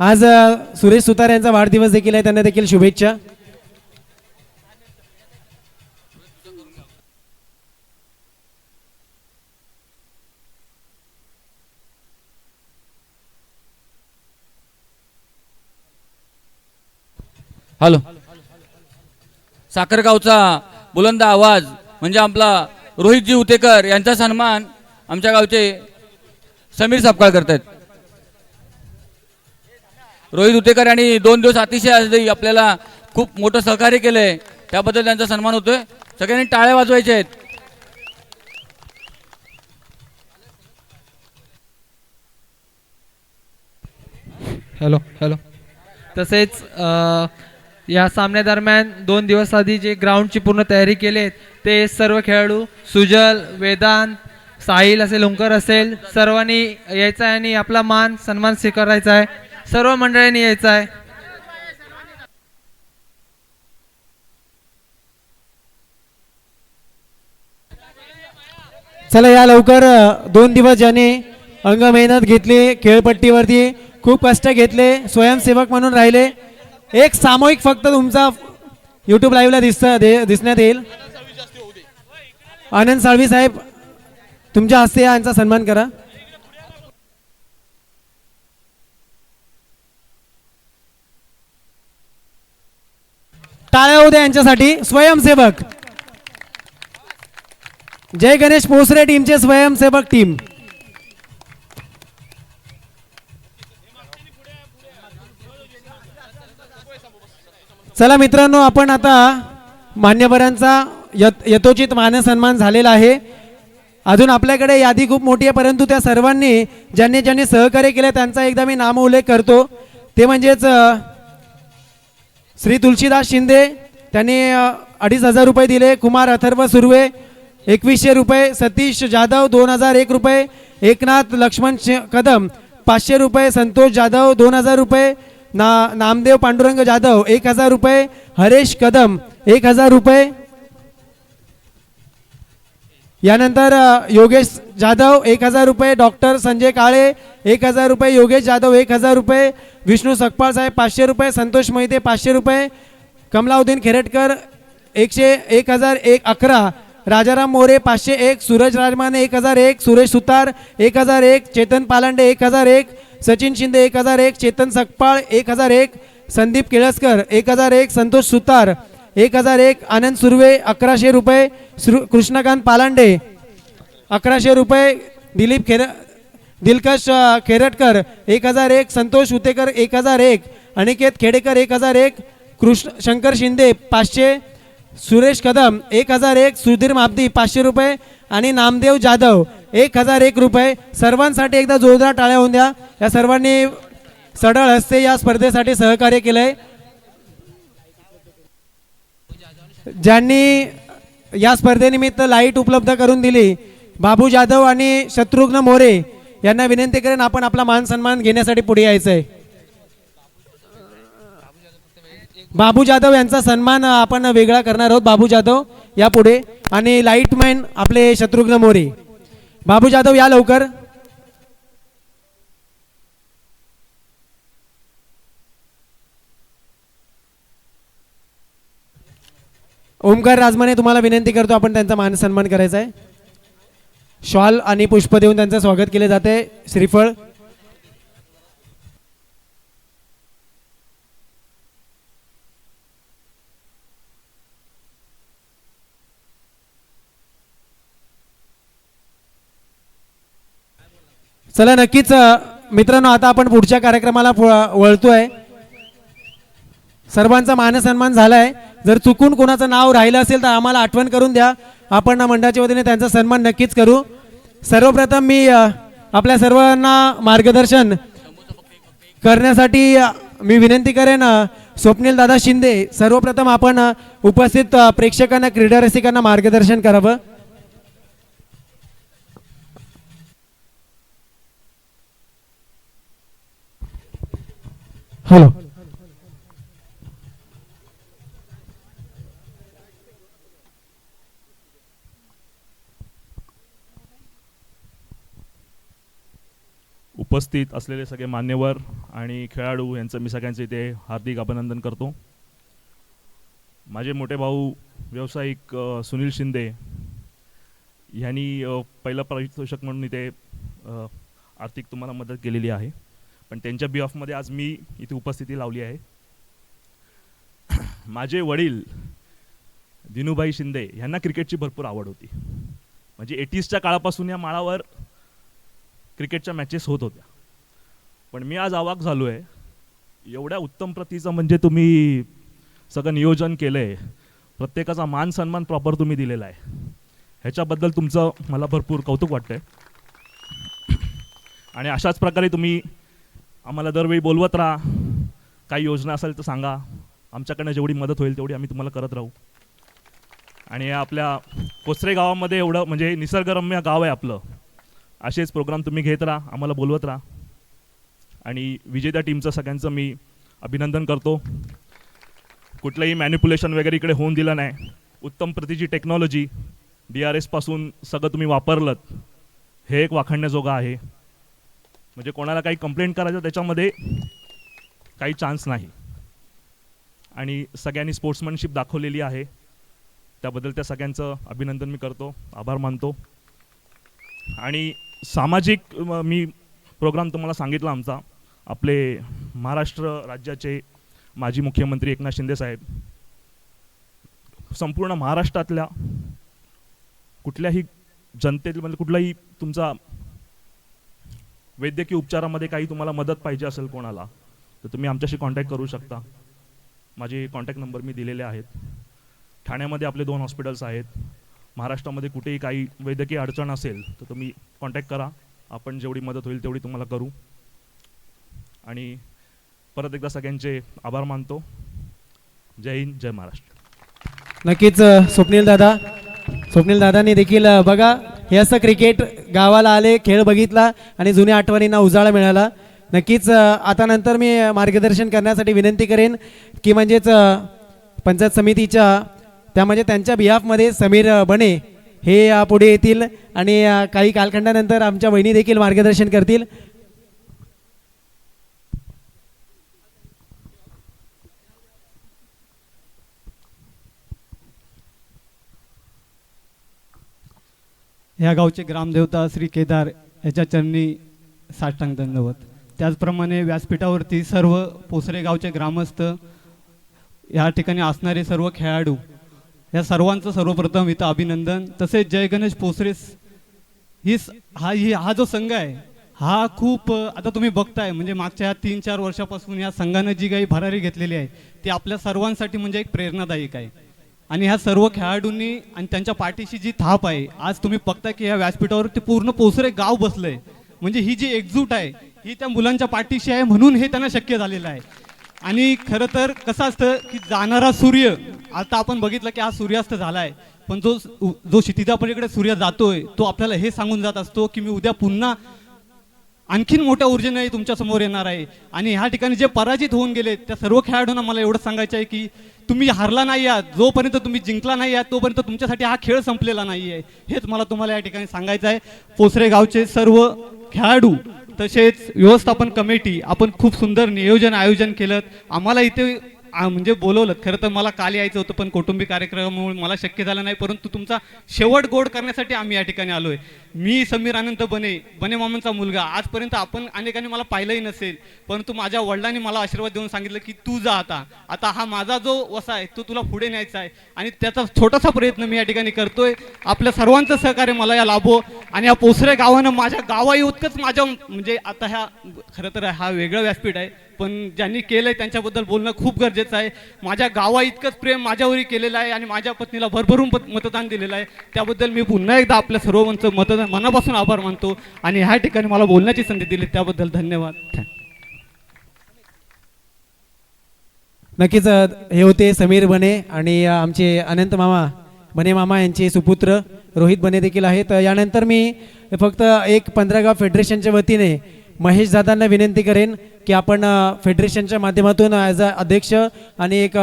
आज सुरेश सुतार यांचा वाढदिवस देखील आहे, त्यांना देखील शुभेच्छा. हॅलो. साखरगावचा बुलंद आवाज म्हणजे आपला रोहितजी उतेकर यांचा सन्मान आमच्या गावचे समीर सपकाळ करतात. रोहित उतेकर यांनी 2 दिवस अतिशय आपल्याला खूप मोठं सहकार्य केलंय, त्याबद्दल त्यांचा सन्मान होतोय. सगळ्यांनी टाळ्या वाजवायच्या आहेत. Hello hello. तसेच या सामन्यादरम्यान 2 दिवस आधी जे ग्राउंडची पूर्ण तयारी केली ते सर्व खेळाडू सुजल, वेदांत, साहिल असेल, ओंकार असेल, सर्वांनी यायचं आहे आणि आपला मान सन्मान स्वीकारायचा आहे. सर्व मंडळींनी यायचं आहे. चला या लवकर. 2 दिवस ज्याने अंग मेहनत घेतली, खेळपट्टीवरती खूप कष्ट घेतले, स्वयंसेवक म्हणून राहिले. एक सामूहिक फक्त तुमचा YouTube लाईव्हला दिसण्यात येईल. आनंद साळवी साहेब तुमच्या हस्ते यांचा सन्मान करा. टाळ्या होऊ द्या यांच्यासाठी. स्वयंसेवक जय गणेश पोसरे टीमचे स्वयंसेवक टीम. चला मित्रांनो, आपण आता मान्यवरांचा यथोचित मानसन्मान झालेला आहे. अजून आपल्याकडे यादी खूप मोठी आहे, परंतु त्या सर्वांनी ज्यांनी सहकार्य केले त्यांचा एकदा मी नामोल्लेख करतो. ते म्हणजेच श्री तुलसीदास शिंदे, त्यांनी 2,500 रुपये दिले. कुमार अथर्व सुर्वे 2,100 रुपये. सतीश जाधव 2,001 रुपये. एकनाथ लक्ष्मण कदम 500 रुपये. संतोष जाधव 2,000 रुपये. नामदेव पांडुरंग जाधव 1,000 रुपये. हरेश कदम 1,000 रुपये. यानंतर योगेश जाधव 1000 रुपये, डॉक्टर संजय काळे 1000 रुपये, योगेश जाधव 1000 रुपये, विष्णू सकपाळ साहेब 500 रुपये, संतोष मोहिते 500 रुपये, कमलाउद्दीन खेरटकर 1011, राजाराम मोरे 501, सूरज राजमाने 1001, सुरेश सुतार 1001, चेतन पालांडे 1001, सचिन शिंदे 1001, चेतन सकपाळ 1001, संदीप केळसकर 1001, संतोष सुतार 1001, आनंद सुर्वे 1100 रुपये, कृष्णकांत पालांडे 1100 रुपये, दिलकश खेरटकर 1001, संतोष उतेकर 1001, अनिकेत खेडेकर 1001, शंकर शिंदे 500, सुरेश कदम 1001, सुधीर माबदी 500 रुपये आणि नामदेव जाधव 1001 रुपये. सर्वांसाठी एकदा जोरदार टाळ्या होऊन द्या. या सर्वांनी सढळ हस्ते या स्पर्धेसाठी सहकार्य केलंय. ज्यांनी या स्पर्धेनिमित्त लाईट उपलब्ध करून दिली, बाबू जाधव आणि शत्रुघ्न मोरे यांना विनंती करेन आपण आपला मान सन्मान घेण्यासाठी पुढे यायचं आहे. बाबू जाधव यांचा सन्मान आपण वेगळा करणार आहोत. बाबू जाधव या पुढे आणि लाईटमॅन आपले शत्रुघ्न मोरे. बाबू जाधव या लवकर. ओमकार राजमाने तुम्हाला विनंती करतो आपण त्यांचा मान सन्मान करायचा आहे. शॉल आणि पुष्प देऊन त्यांचं स्वागत केले जाते. श्रीफळ. चला नक्कीच मित्रांनो, आता आपण पुढच्या कार्यक्रमाला वळतोय. सर्वांचा मानसन्मान झालाय. जर चुकून कोणाचं नाव राहिलं असेल तर आम्हाला आठवण करून द्या. आपण मंडळाच्या वतीने त्यांचा सन्मान नक्कीच करू. सर्वप्रथम मी आपल्या सर्वांना मार्गदर्शन करण्यासाठी मी विनंती करेन स्वप्नील दादा शिंदे. सर्वप्रथम आपण उपस्थित प्रेक्षकांना, क्रीडा रसिकांना मार्गदर्शन करावं. हॅलो. उपस्थित असलेले सगळे मान्यवर आणि खेळाडू यांचं मी सगळ्यांचे इथे हार्दिक अभिनंदन करतो. माझे मोठे भाऊ व्यावसायिक सुनील शिंदे यांनी पहिलं पारितोषिक म्हणून इथे आर्थिक तुम्हाला मदत केलेली आहे, पण त्यांच्या बिऑफमध्ये आज मी इथे उपस्थिती लावली आहे. माझे वडील दिनूभाई शिंदे यांना क्रिकेटची भरपूर आवड होती. म्हणजे 80sच्या काळापासून या माळावर क्रिकेटच्या मॅचेस होत होत्या. पण मी आज अवाक झालो आहे, एवढ्या उत्तम प्रतीचं म्हणजे तुम्ही सगळं नियोजन केलं आहे, प्रत्येकाचा मान सन्मान प्रॉपर तुम्ही दिलेला आहे. ह्याच्याबद्दल तुमचं मला भरपूर कौतुक वाटतं आहे. आणि अशाच प्रकारे तुम्ही आम्हाला दरवेळी बोलवत राहा. काही योजना असेल तर सांगा, आमच्याकडनं जेवढी मदत होईल तेवढी आम्ही तुम्हाला करत राहू. आणि आपल्या कोसरे गावामध्ये एवढं म्हणजे निसर्गरम्य गाव आहे आपलं, असेच प्रोग्राम तुम्ही घेत राहा, आम्हाला बोलवत राहा. आणि विजेत्या टीमचं सगळ्यांचं मी अभिनंदन करतो. कुठलंही मॅनिप्युलेशन वगैरे इकडे होऊन दिलं नाही. उत्तम प्रतीची टेक्नॉलॉजी DRS पासून सगळं तुम्ही वापरलं, हे एक वाखाणण्याजोगं आहे. म्हणजे कोणाला काही कंप्लेंट करायचं त्याच्यामध्ये काही चान्स नाही. आणि सगळ्यांनी स्पोर्ट्समॅनशिप दाखवलेली आहे, त्याबद्दल त्या सगळ्यांचं अभिनंदन मी करतो, आभार मानतो. आणि सामाजिक मी प्रोग्राम तुम्हाला सांगितला आमचा, आपले महाराष्ट्र राज्याचे माजी मुख्यमंत्री एकनाथ शिंदे साहेब संपूर्ण महाराष्ट्रातल्या कुठल्याही जनतेतील म्हणजे कुठलाही तुमचा वैद्यकीय उपचारामध्ये काही तुम्हाला मदत पाहिजे असेल कोणाला, तर तुम्ही आमच्याशी कॉन्टॅक्ट करू शकता. माझे कॉन्टॅक्ट नंबर मी दिलेले आहेत. ठाण्यामध्ये आपले 2 हॉस्पिटल्स आहेत. महाराष्ट्रामध्ये कुठेही काही वैद्यकीय अडचण असेल तर तुम्ही कॉन्टॅक्ट करा, आपण जेवढी मदत होईल तेवढी तुम्हाला करू. आणि परत एकदा सगळ्यांचे आभार मानतो. जय हिंद, जय महाराष्ट्र. नक्कीच स्वप्नील दादांनी देखील बघा हे असं क्रिकेट गावाला आले, खेळ बघितला आणि जुन्या आठवणींना उजाळा मिळाला. नक्कीच आता नंतर मी मार्गदर्शन करण्यासाठी विनंती करेन की म्हणजेच पंचायत समितीच्या त्यामध्ये त्यांच्या बिहाफमध्ये समीर बने हे पुढे येतील आणि काही कालखंडानंतर आमच्या वहिनी देखील मार्गदर्शन करतील. या गावचे ग्रामदेवता श्री केदार याच्या चरणी साष्टांग दंडवत. त्याचप्रमाणे व्यासपीठावरती सर्व पोसरे गावचे ग्रामस्थ, या ठिकाणी असणारे सर्व खेळाडू, या सर्वांचं सर्वप्रथम इथं अभिनंदन. तसेच जय गणेश पोसरे हा जो संघ आहे हा खूप आता तुम्ही बघताय, म्हणजे मागच्या 3-4 वर्षापासून या संघानं जी काही भरारी घेतलेली आहे ती आपल्या सर्वांसाठी म्हणजे एक प्रेरणादायक आहे. आणि ह्या सर्व खेळाडूंनी आणि त्यांच्या पाठीशी जी थाप आहे, आज तुम्ही बघता की या व्यासपीठावरती पूर्ण पोसरे गाव बसलंय. म्हणजे ही जी एकजूट आहे ही त्या मुलांच्या पाठीशी आहे, म्हणून हे त्यांना शक्य झालेलं आहे. आणि खरं तर कसं असतं की जाणारा सूर्य, आता आपण बघितलं की हा सूर्यास्त झाला आहे, पण जो क्षितिजापलीकडे सूर्य जातोय तो आपल्याला हे सांगून जात असतो की मी उद्या पुन्हा आणखीन मोठ्या ऊर्जेने तुमच्या समोर येणार आहे. आणि ह्या ठिकाणी जे पराजित होऊन गेले त्या सर्व खेळाडूंना मला एवढं सांगायचं आहे की तुम्ही हारला नाही आहात, जोपर्यंत तुम्ही जिंकला नाही आहात तोपर्यंत तुमच्यासाठी हा खेळ संपलेला नाही आहे. हेच मला तुम्हाला या ठिकाणी सांगायचं आहे. पोसरे गावचे सर्व खेळाडू तसेच व्यवस्थापन कमिटी, आपण खूप सुंदर नियोजन आयोजन केलं. आम्हाला इथे म्हणजे बोलवलं. खरं तर मला काल यायचं होतं पण कौटुंबिक कार्यक्रमामुळे मला शक्य झालं नाही, परंतु तुमचा शेवट गोड करण्यासाठी आम्ही या ठिकाणी आलोय. मी समीर आनंद बने मामांचा मुलगा. आजपर्यंत आपण अनेकांनी मला पाहिलंही नसेल, परंतु माझ्या वडिलांनी मला आशीर्वाद देऊन सांगितलं की तू जा, आता हा माझा जो वसा आहे तो तुला पुढे न्यायचा आहे. आणि त्याचा छोटासा प्रयत्न मी या ठिकाणी करतोय. आपल्या सर्वांचं सहकार्य मला या लाभो. आणि या पोसरे गावानं माझ्या गावाही उत्कच माझ्या म्हणजे आता ह्या खरं तर हा वेगळं व्यासपीठ आहे, पण ज्यांनी केलंय त्यांच्याबद्दल बोलणं खूप गरजेचं आहे. माझ्या गावा इतकंच प्रेम माझ्यावरही केलेलं आहे आणि माझ्या पत्नीला भरभरून मतदान दिलेलं आहे. त्याबद्दल मी पुन्हा एकदा आपल्या सर्वांचं मनापासून आभार मानतो. आणि ह्या ठिकाणी मला बोलण्याची संधी दिली त्याबद्दल धन्यवाद. नक्कीच हे होते समीर बने आणि आमचे अनंत मामा बने मामा यांचे सुपुत्र रोहित बने देखील आहेत. यानंतर मी फक्त एक 15 गाव फेडरेशनच्या वतीने महेश दादांना विनंती करेन की आपण फेडरेशनच्या माध्यमातून ॲज अ अध्यक्ष आणि एक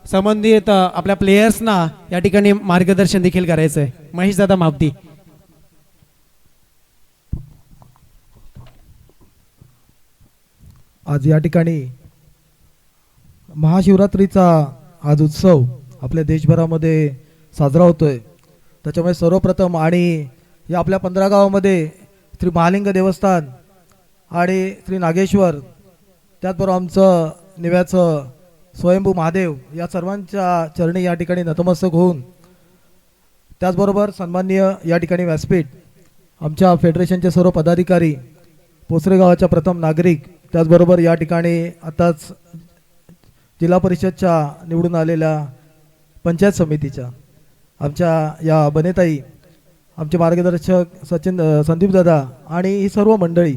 संबंधित आपल्या प्लेयर्सना या ठिकाणी मार्गदर्शन देखील करायचं आहे. महेश दादा मावती. आज या ठिकाणी महाशिवरात्रीचा आज उत्सव आपल्या देशभरामध्ये साजरा होतोय. त्याच्यामुळे सर्वप्रथम आणि या आपल्या 15 गावामध्ये श्री महालिंग देवस्थान आणि श्री नागेश्वर, त्याचबरोबर आमचं निव्याचं स्वयंभू महादेव, या सर्वांच्या चरणी या ठिकाणी नतमस्तक होऊन, त्याचबरोबर सन्माननीय या ठिकाणी व्यासपीठ, आमच्या फेडरेशनचे सर्व पदाधिकारी, पोसरे गावाच्या प्रथम नागरिक, त्याचबरोबर या ठिकाणी आताच जिल्हा परिषदच्या निवडून आलेल्या पंचायत समितीच्या आमच्या या बनेताई, आमचे मार्गदर्शक संदीप दादा आणि ही सर्व मंडळी,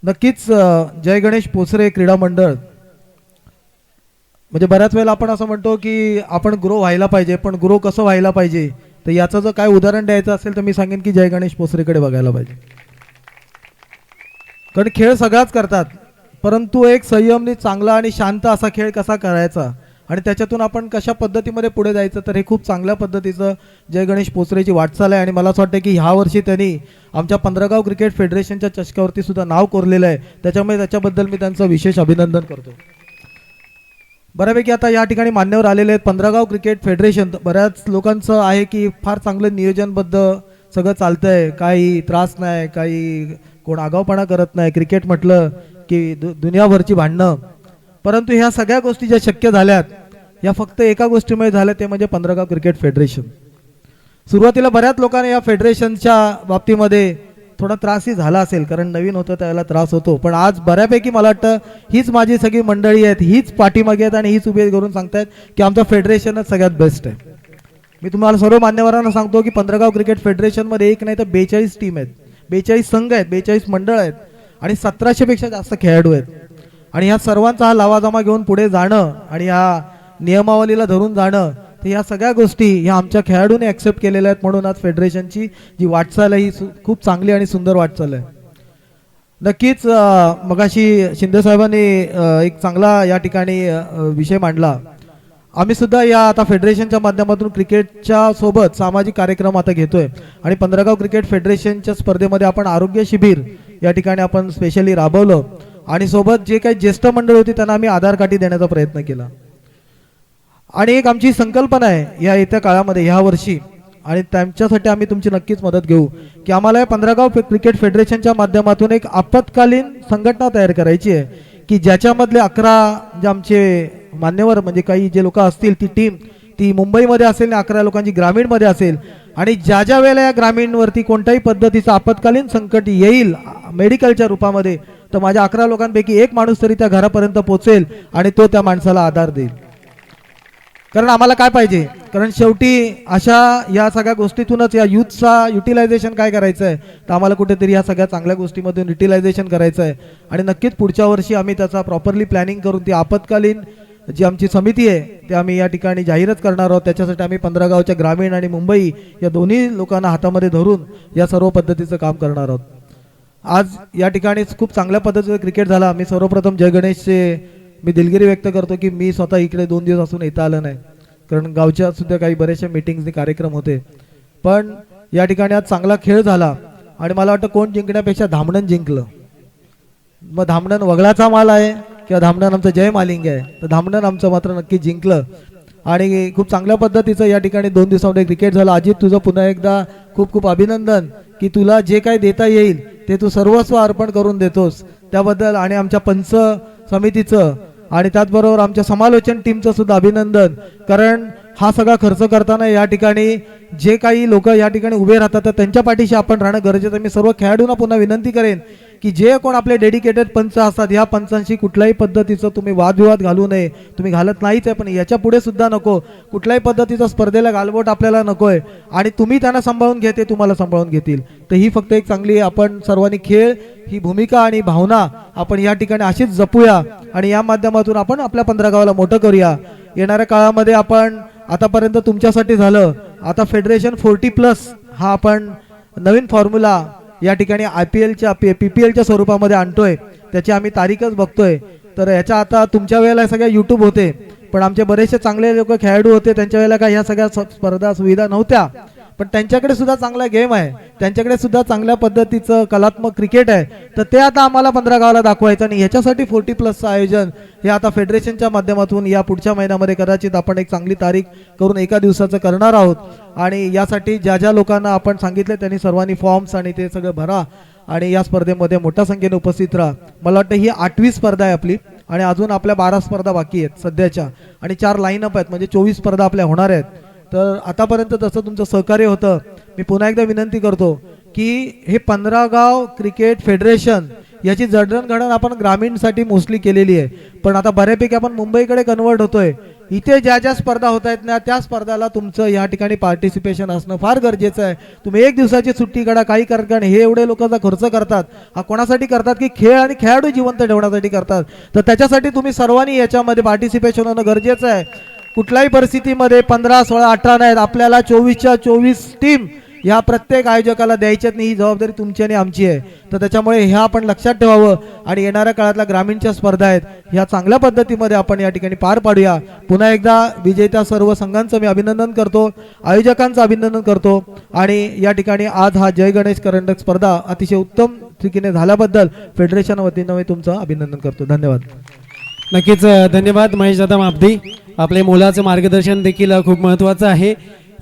नक्कीच जय गणेश पोसरे क्रीडा मंडळ, म्हणजे बऱ्याच वेळेला आपण असं म्हणतो की आपण ग्रो व्हायला पाहिजे, पण ग्रो कसं व्हायला पाहिजे तर याचं जर काय उदाहरण द्यायचं असेल तर मी सांगेन की जय गणेश पोसरेकडे बघायला पाहिजे. कारण खेळ सगळाच करतात, परंतु एक संयमनी चांगला आणि शांत असा खेळ कसा करायचा आणि त्याच्यातून आपण कशा पद्धतीमध्ये पुढे जायचं, तर हे खूप चांगल्या पद्धतीचं जय गणेश पोसरेची वाटचाल आहे. आणि मला असं वाटतं की ह्या वर्षी त्यांनी आमच्या 15 गाव क्रिकेट फेडरेशनच्या चषकावरती सुद्धा नाव कोरलेलं आहे. त्याच्यामुळे त्याच्याबद्दल मी त्यांचं विशेष अभिनंदन करतो. बऱ्यापैकी आता या ठिकाणी मान्यवर आलेले आहेत. 15 गाव क्रिकेट फेडरेशन बऱ्याच लोकांचं आहे की फार चांगलं नियोजनबद्ध सगळं चालतंय, काही त्रास नाही, काही कोण आगाऊपणा करत नाही. क्रिकेट म्हटलं की दुनियाभरची भांडणं, परंतु ह्या सगळ्या गोष्टी ज्या शक्य झाल्यात या फक्त एका गोष्टीमुळे झाल्या, ते म्हणजे 15 गाव क्रिकेट फेडरेशन. सुरुवातीला बऱ्याच लोकांना या फेडरेशनच्या बाबतीमध्ये थोडा त्रासही झाला असेल, कारण नवीन होतं त्याला त्रास होतो, पण आज बऱ्यापैकी मला वाटतं हीच माझी सगळी मंडळी आहेत, हीच पाठीमागे आहेत आणि हीच उभे करून सांगतायत की आमचं फेडरेशनच सगळ्यात बेस्ट आहे. मी तुम्हाला सर्व मान्यवरांना सांगतो की 15 गाव क्रिकेट फेडरेशनमध्ये एक नाही तर 42 टीम आहेत, 42 संघ आहेत, 42 मंडळ आहेत आणि 1700 पेक्षा जास्त खेळाडू आहेत. आणि ह्या सर्वांचा हा लावाजमा घेऊन पुढे जाणं आणि ह्या नियमावलीला धरून जाणं, तर ह्या सगळ्या गोष्टी ह्या आमच्या खेळाडूने ॲक्सेप्ट केलेल्या आहेत. म्हणून आज फेडरेशनची जी वाटचाल आहे ही खूप चांगली आणि सुंदर वाटचाल आहे. नक्कीच मगाशी शिंदे साहेबांनी एक चांगला या ठिकाणी विषय मांडला आम्ही सुद्धा या आता फेडरेशनच्या माध्यमातून क्रिकेटच्या सोबत सामाजिक कार्यक्रम आता घेतोय आणि पंधरगाव क्रिकेट फेडरेशनच्या स्पर्धेमध्ये आपण आरोग्य शिबिर या ठिकाणी आपण स्पेशली राबवलं आणि सोबत जे काही ज्येष्ठ मंडळ होती त्यांना आम्ही आधार कार्ड देण्याचा प्रयत्न केला. आणि एक आमची संकल्पना आहे या येत्या काळामध्ये ह्या वर्षी आणि त्यांच्यासाठी आम्ही तुमची नक्कीच मदत घेऊ की आम्हाला या पंधरगाव क्रिकेट फेडरेशनच्या माध्यमातून एक आपत्कालीन संघटना तयार करायची आहे की ज्याच्यामधले 11 जे आमचे मान्यवर म्हणजे काही जे लोक असतील ती टीम ती मुंबईमध्ये असेल आणि 11 लोकांची ग्रामीणमध्ये असेल आणि ज्या वेळेला या ग्रामीणवरती कोणत्याही पद्धतीचं आपत्कालीन संकट येईल मेडिकलच्या रूपामध्ये तर माझ्या 11 लोकांपैकी एक माणूस तरी त्या घरापर्यंत पोहोचेल आणि तो त्या माणसाला आधार देईल. कारण आम्हाला काय पाहिजे, कारण शेवटी अशा या सगळ्या गोष्टीतूनच या युथचा युटिलायझेशन काय करायचं आहे तर आम्हाला कुठेतरी या सगळ्या चांगल्या गोष्टीमधून युटिलायझेशन करायचं आहे आणि नक्कीच पुढच्या वर्षी आम्ही त्याचा प्रॉपरली प्लॅनिंग करून ती आपत्कालीन जी आमची समिती आहे ते आम्ही या ठिकाणी जाहीरच करणार आहोत. त्याच्यासाठी आम्ही पंधरगावच्या ग्रामीण आणि मुंबई या दोन्ही लोकांना हातामध्ये धरून या सर्व पद्धतीचं काम करणार आहोत. आज या ठिकाणी खूप चांगल्या पद्धतीचं क्रिकेट झाला. मी सर्वप्रथम जय गणेशचे मी दिलगिरी व्यक्त करतो की मी स्वतः इकडे 2 दिवस असून येता आलं नाही, कारण गावच्या सुद्धा काही बरेचसे मीटिंग्स कार्यक्रम होते. पण या ठिकाणी आज चांगला खेळ झाला आणि मला वाटतं कोण जिंकण्यापेक्षा धामणन जिंकलं. मग धामणन वगळाचा माल आहे किंवा धामणन आमचं जय मालिंग आहे, तर धामणन आमचं मात्र नक्की जिंकलं आणि खूप चांगल्या पद्धतीचं या ठिकाणी 2 दिवसामध्ये क्रिकेट झालं. अजित तुझं पुन्हा एकदा खूप खूप अभिनंदन की तुला जे काही देता येईल ते तू सर्वस्व अर्पण करून देतोस त्याबद्दल आणि आमच्या पंच समितीचं आणि त्याचबरोबर आमच्या समालोचन टीमचं सुद्धा अभिनंदन. कारण हा सगळा खर्च करताना या ठिकाणी जे काही लोक या ठिकाणी उभे राहतात तर त्यांच्या पाठीशी आपण राहणं गरजेचं. मी सर्व खेळाडूंना पुन्हा विनंती करेन की जे कोण आपले डेडिकेटेड पंच असतात या पंचांशी कुठल्याही पद्धतीचं तुम्ही वादविवाद घालू नये. तुम्ही घालत नाहीच आहे पण याच्या पुढे सुद्धा नको, कुठल्याही पद्धतीचं स्पर्धेला गालबोट आपल्याला नको आहे आणि तुम्ही त्यांना सांभाळून घेते तुम्हाला सांभाळून घेतील. तर ही फक्त एक चांगली आपण सर्वांनी खेळ ही भूमिका आणि भावना आपण या ठिकाणी अशीच जपूया आणि या माध्यमातून आपण आपल्या पंधरगावाला मोठं करूया. येणाऱ्या काळामध्ये आपण आतापर्यंत तुमच्यासाठी झालं, आता फेडरेशन 40+ हा आपण नवीन फॉर्म्युला या ठिकाणी IPLच्या PPLच्या स्वरूपामध्ये आणतोय. त्याची आम्ही तारीखच बघतोय. तर याच्या आता तुमच्या वेळेला सगळ्या YouTube होते पण आमचे बरेचसे चांगले लोक खेळाडू होते त्यांच्या वेळेला काय ह्या सगळ्या स्पर्धा सुविधा नव्हत्या पण त्यांच्याकडे सुद्धा चांगला गेम आहे, त्यांच्याकडे सुद्धा चांगल्या पद्धतीचं कलात्मक क्रिकेट आहे. तर ते आता आम्हाला पंधरगावाला दाखवायचं आणि याच्यासाठी 40+चं आयोजन हे आता फेडरेशनच्या माध्यमातून या पुढच्या महिन्यामध्ये कदाचित आपण एक चांगली तारीख करून एका दिवसाचं करणार आहोत. आणि यासाठी ज्या ज्या लोकांना आपण सांगितले त्यांनी सर्वांनी फॉर्म्स आणि ते सगळं भरा आणि या स्पर्धेमध्ये मोठ्या संख्येने उपस्थित राहा. मला वाटतं ही 8वी स्पर्धा आहे आपली आणि अजून आपल्या 12 स्पर्धा बाकी आहेत सध्याच्या आणि 4 लाईनअप आहेत म्हणजे 24 स्पर्धा आपल्या होणार आहेत. तर आतापर्यंत जसं तुमचं सहकार्य होतं मी पुन्हा एकदा विनंती करतो की हे पंधरगाव क्रिकेट फेडरेशन याची जडणघडण आपण ग्रामीणसाठी मोस्टली केलेली आहे पण आता बऱ्यापैकी आपण मुंबईकडे कन्वर्ट होतोय. इथे ज्या ज्या स्पर्धा होत आहेत ना त्या स्पर्धाला तुमचं या ठिकाणी पार्टिसिपेशन असणं फार गरजेचं आहे. तुम्ही 1 दिवसाची सुट्टी काढा काही कारण हे एवढे लोक खर्च करतात हा कोणासाठी करतात की खेळ आणि खेळाडू जिवंत ठेवण्यासाठी करतात. तर त्याच्यासाठी तुम्ही सर्वांनी याच्यामध्ये पार्टिसिपेशन होणं गरजेचं आहे. कुठल्याही परिस्थितीमध्ये 15, 16, 18 नाहीत आपल्याला 24च्या 24 टीम ह्या प्रत्येक आयोजकाला द्यायच्यात नाही, ही जबाबदारी तुमची आणि आमची आहे. तर त्याच्यामुळे ह्या आपण लक्षात ठेवावं आणि येणाऱ्या काळातल्या ग्रामीणच्या स्पर्धा आहेत ह्या चांगल्या पद्धतीमध्ये आपण या ठिकाणी पार पाडूया. पुन्हा एकदा विजेत्या सर्व संघांचं मी अभिनंदन करतो, आयोजकांचं अभिनंदन करतो आणि या ठिकाणी आज हा जय गणेश करंडक स्पर्धा अतिशय उत्तम रीतीने झाल्याबद्दल फेडरेशन वतीनं मी तुमचं अभिनंदन करतो. धन्यवाद. नक्कीच धन्यवाद महेश दादा मापदी. आपले मोलाचं मार्गदर्शन देखील खूप महत्त्वाचं आहे.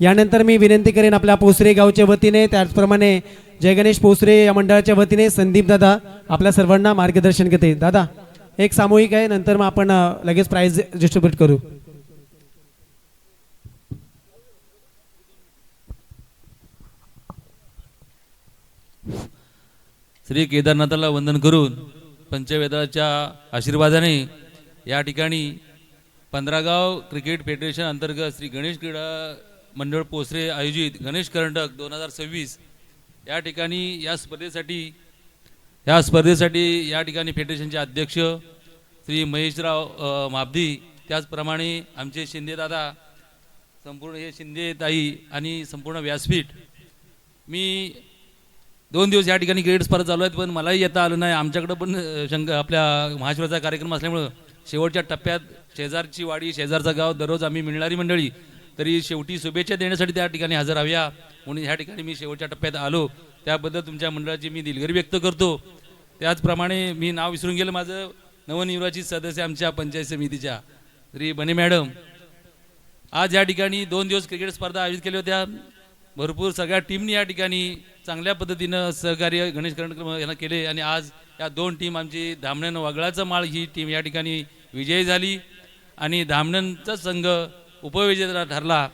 यानंतर मी विनंती करेन आपल्या पोसरे गावच्या वतीने त्याचप्रमाणे जय गणेश पोसरे या मंडळाच्या वतीने संदीप दादा आपल्या सर्वांना मार्गदर्शन घेते. दादा एक सामूहिक आहे नंतर मग आपण लगेच प्राइज डिस्ट्रीब्यूट करू. श्री केदारनाथाला वंदन करून पंचवेदाच्या आशीर्वादाने या ठिकाणी पंधरगाव क्रिकेट फेडरेशन अंतर्गत श्री गणेश क्रीडा मंडळ पोसरे आयोजित गणेश करंडक 2026 या ठिकाणी या स्पर्धेसाठी या ठिकाणी फेडरेशनचे अध्यक्ष श्री महेशराव मापदी त्याचप्रमाणे आमचे शिंदे दादा संपूर्ण हे शिंदे ताई आणि संपूर्ण व्यासपीठ. मी 2 दिवस या ठिकाणी क्रिकेट स्पर्धा चालू आहेत पण मलाही येता आलं नाही. आमच्याकडं पण आपल्या महाशिवराचा कार्यक्रम असल्यामुळं शेवटच्या टप्प्यात शेजारची वाडी शेजारचं गाव दररोज आम्ही मिळणारी मंडळी तरी शेवटी शुभेच्छा देण्यासाठी त्या ठिकाणी हजर हव्या म्हणून ह्या ठिकाणी मी शेवटच्या टप्प्यात आलो त्याबद्दल तुमच्या मंडळाची मी दिलगिरी व्यक्त करतो. त्याचप्रमाणे मी नाव विसरून गेलं माझं नवनिर्वाचित सदस्य आमच्या पंचायत समितीच्या श्री बने मॅडम आज या ठिकाणी 2 दिवस क्रिकेट स्पर्धा आयोजित केल्या होत्या. भरपूर सगळ्या टीमनी या ठिकाणी चांगल्या पद्धतीनं सहकार्य गणेश करंडकर यांना केले आणि आज या 2 टीम आमची धामणन वगळाचं माळ ही टीम या ठिकाणी विजयी झाली आणि धामणनचा संघ उपविजेता ठरला.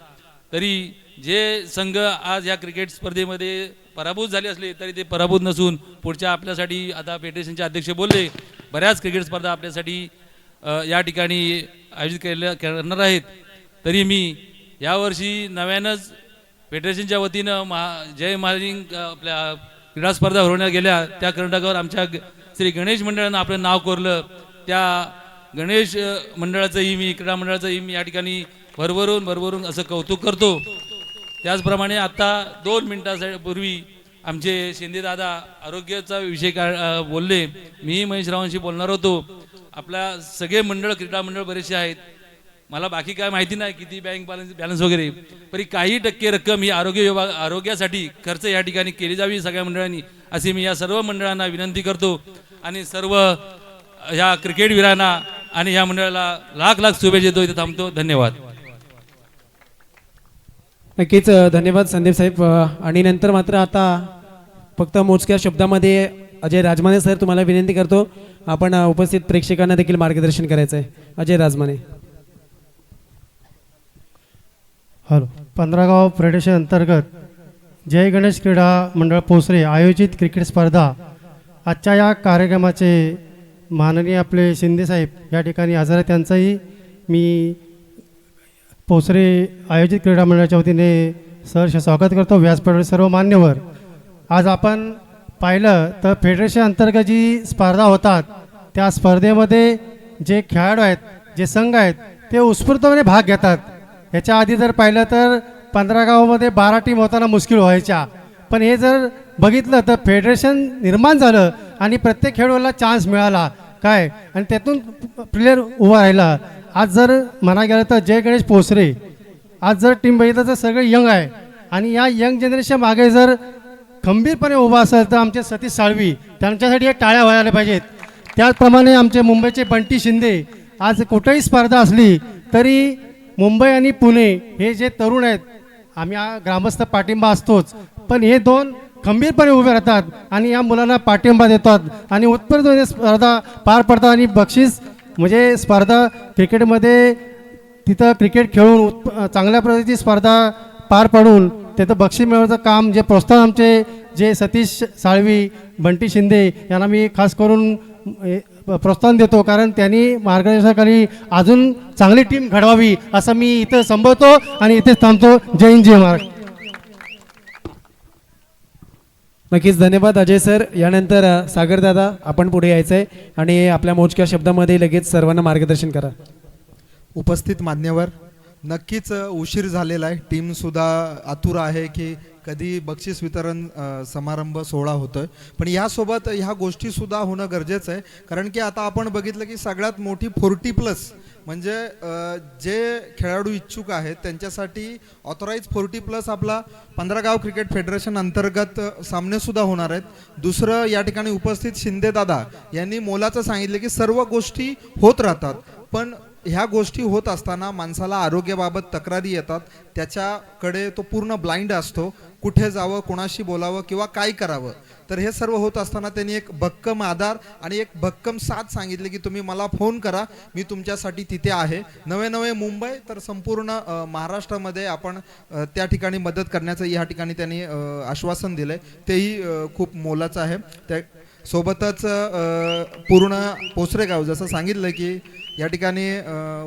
तरी जे संघ आज या क्रिकेट स्पर्धेमध्ये पराभूत झाले असले तरी ते पराभूत नसून पुढच्या आपल्यासाठी आता फेडरेशनचे अध्यक्ष बोलले बऱ्याच क्रिकेट स्पर्धा आपल्यासाठी या ठिकाणी आयोजित करणार आहेत. तरी मी यावर्षी नव्यानंच फेडरेशनच्या वतीनं जय महाराज आपल्या क्रीडा स्पर्धा भरवण्यात गेल्या त्या कर्नाटकावर आमच्या श्री गणेश मंडळानं आपलं नाव कोरलं. त्या गणेश मंडळाचंही मी क्रीडा मंडळाचंही मी या ठिकाणी भरभरून असं कौतुक करतो. त्याचप्रमाणे आता 2 मिनिटापूर्वी आमचे शिंदेदादा आरोग्याचा विषय बोलले. मी महेश रावांशी बोलणार होतो. आपल्या सगळे मंडळ क्रीडा मंडळ बरेचसे आहेत. मला बाकी काय माहिती नाही किती बँक बॅलन्स वगैरे तरी काही टक्के रक्कम ही आरोग्यासाठी खर्च या ठिकाणी केली जावी सगळ्या मंडळांनी अशी मी या सर्व मंडळांना विनंती करतो आणि सर्व ह्या क्रिकेटवीरांना आणि ह्या मंडळाला लाख शुभेच्छा देतो. इथे थांबतो. धन्यवाद. नक्कीच धन्यवाद संदीप साहेब. आणि नंतर मात्र आता फक्त मोजक्या शब्दामध्ये अजय राजमाने सर तुम्हाला विनंती करतो आपण उपस्थित प्रेक्षकांना देखील मार्गदर्शन करायचं आहे. अजय राजमाने. हॅलो. 15 गाव फेडरेशन अंतर्गत जय गणेश क्रीडा मंडळ पोसरे आयोजित क्रिकेट स्पर्धा आजच्या या कार्यक्रमाचे माननीय आपले शिंदेसाहेब या ठिकाणी हजर आहेत. त्यांचंही मी पोसरे आयोजित क्रीडा मंडळाच्या वतीने सहर्ष स्वागत करतो. व्यासपीठावर सर्व मान्यवर. आज आपण पाहिलं तर फेडरेशन अंतर्गत जी स्पर्धा होतात त्या स्पर्धेमध्ये जे खेळाडू आहेत जे संघ आहेत ते उत्स्फूर्तपणे भाग घेतात. याच्या आधी जर पाहिलं तर 15 गावामध्ये 12 टीम होताना मुश्किल व्हायच्या. पण हे जर बघितलं तर फेडरेशन निर्माण झालं आणि प्रत्येक खेळाडूला चान्स मिळाला काय आणि त्यातून प्लेयर उभा राहिला. आज जर म्हणा गेलं तर जय गणेश पोसरे आज जर टीम बघितलं तर सगळे यंग आहे आणि या यंग जनरेशन मागे जर खंबीरपणे उभा असेल तर आमचे सतीश साळवी त्यांच्यासाठी हे टाळ्या व्हायला पाहिजेत. त्याचप्रमाणे आमचे मुंबईचे बंटी शिंदे आज कुठेही स्पर्धा असली तरी मुंबई आणि पुणे हे जे तरुण आहेत आम्ही ग्रामस्थ पाठिंबा असतोच पण हे 2 खंबीरपणे उभे राहतात आणि या मुलांना पाठिंबा देतात आणि उत्स्फूर्तपणे स्पर्धा पार पडतात आणि बक्षीस म्हणजे स्पर्धा क्रिकेटमध्ये तिथं क्रिकेट खेळून चांगल्या पद्धतीची स्पर्धा पार पाडून तिथं बक्षीस मिळवण्याचं काम जे प्रोत्साहन आमचे जे सतीश साळवी बंटी शिंदे यांना मी खास करून प्रोत्साहन देतो कारण त्यांनी मार्गदर्शनाखाली अजून चांगली टीम घडवावी असं मी इथं संबोधतो आणि इथेच थांबतो. जय हिंद जय महाराष्ट्र. नक्कीच धन्यवाद अजय सर. यानंतर सागर दादा आपण पुढे यायचं आहे आणि आपल्या मोजक्या शब्दामध्ये लगेच सर्वांना मार्गदर्शन करा. उपस्थित मान्यवर नक्कीच उशीर झालेला आहे. टीमसुद्धा आतुर आहे की कधी बक्षीस वितरण समारंभ सोहळा होतोय पण यासोबत ह्या गोष्टीसुद्धा होणं गरजेचं आहे कारण की आता आपण बघितलं की सगळ्यात मोठी 40+ म्हणजे जे खेळाडू इच्छुक आहेत त्यांच्यासाठी ऑथराईज 40+ आपला 15 गाव क्रिकेट फेडरेशन अंतर्गत सामनेसुद्धा होणार आहेत. दुसरं या ठिकाणी उपस्थित शिंदेदादा यांनी मोलाचं सांगितलं की सर्व गोष्टी होत राहतात पण ह्या गोष्टी होत असताना माणसाला आरोग्याबाबत तक्रारी येतात त्याच्याकडे तो पूर्ण ब्लाइंड असतो कुठे जावं कोणाशी बोलावं किंवा काय करावं. तर हे सर्व होत असताना त्यांनी एक भक्कम आधार आणि एक भक्कम साथ सांगितले की तुम्ही मला फोन करा मी तुमच्यासाठी तिथे आहे. नवे मुंबई तर संपूर्ण महाराष्ट्रामध्ये आपण त्या ठिकाणी मदत करण्याचं या ठिकाणी त्यांनी आश्वासन दिलंय तेही खूप मोलाचं आहे. त्या सोबतच पूर्ण पोसरे गाव जसं सांगितलं की या ठिकाणी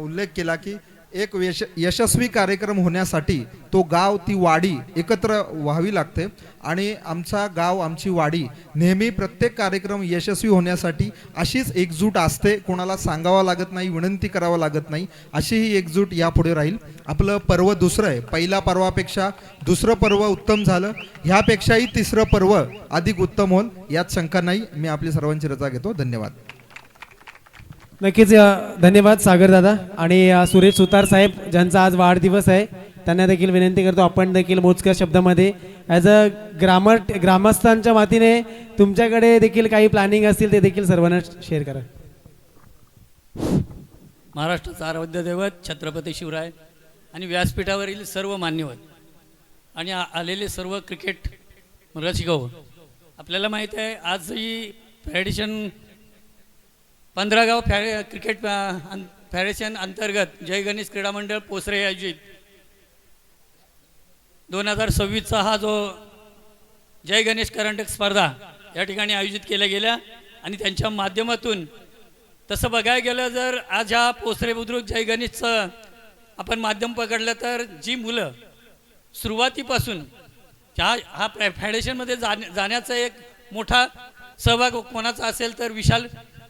उल्लेख केला की एक यशस्वी कार्यक्रम होण्यासाठी तो गाव ती वाडी एकत्र व्हावी लागते आणि आमचा गाव आमची वाडी नेहमी प्रत्येक कार्यक्रम यशस्वी होण्यासाठी अशीच एकजूट असते. कोणाला सांगावं लागत नाही विनंती करावं लागत नाही अशी ही एकजूट यापुढे राहील. आपलं पर्व दुसरं आहे. पहिल्या पर्वापेक्षा दुसरं पर्व उत्तम झालं ह्यापेक्षाही तिसरं पर्व अधिक उत्तम होईल यात शंका नाही. मी आपली सर्वांची रजा घेतो. धन्यवाद. नक्कीच धन्यवाद सागर दादा आणि सुरेश सुतार साहेब ज्यांचा आज वाढदिवस आहे त्यांना देखील विनंती करतो आपण देखील मोजक्या शब्दामध्ये ॲज अ ग्रामस्थांच्या वतीने तुमच्याकडे देखील काही प्लॅनिंग असतील ते देखील सर्वांना शेअर करा. महाराष्ट्राचा आराध्य दैवत छत्रपती शिवराय आणि व्यासपीठावरील सर्व मान्यवर आणि आलेले सर्व क्रिकेट रसिक, आपल्याला माहीत आहे आज ही फेडरेशन 15 गाव क्रिकेट फेडरेशन अंतर्गत जय गणेश क्रीडा मंडळ पोसरे आयोजित 2026चा हा जो जय गणेश करंडक स्पर्धा या ठिकाणी आयोजित केल्या गेल्या आणि त्यांच्या माध्यमातून तसं बघायला गेलं जर आज ह्या पोसरे बुद्रुक जय गणेशचं आपण माध्यम पकडलं तर जी मुलं सुरुवातीपासून हा फेडरेशनमध्ये जाण्याचा एक मोठा सहभाग कोणाचा असेल तर विशाल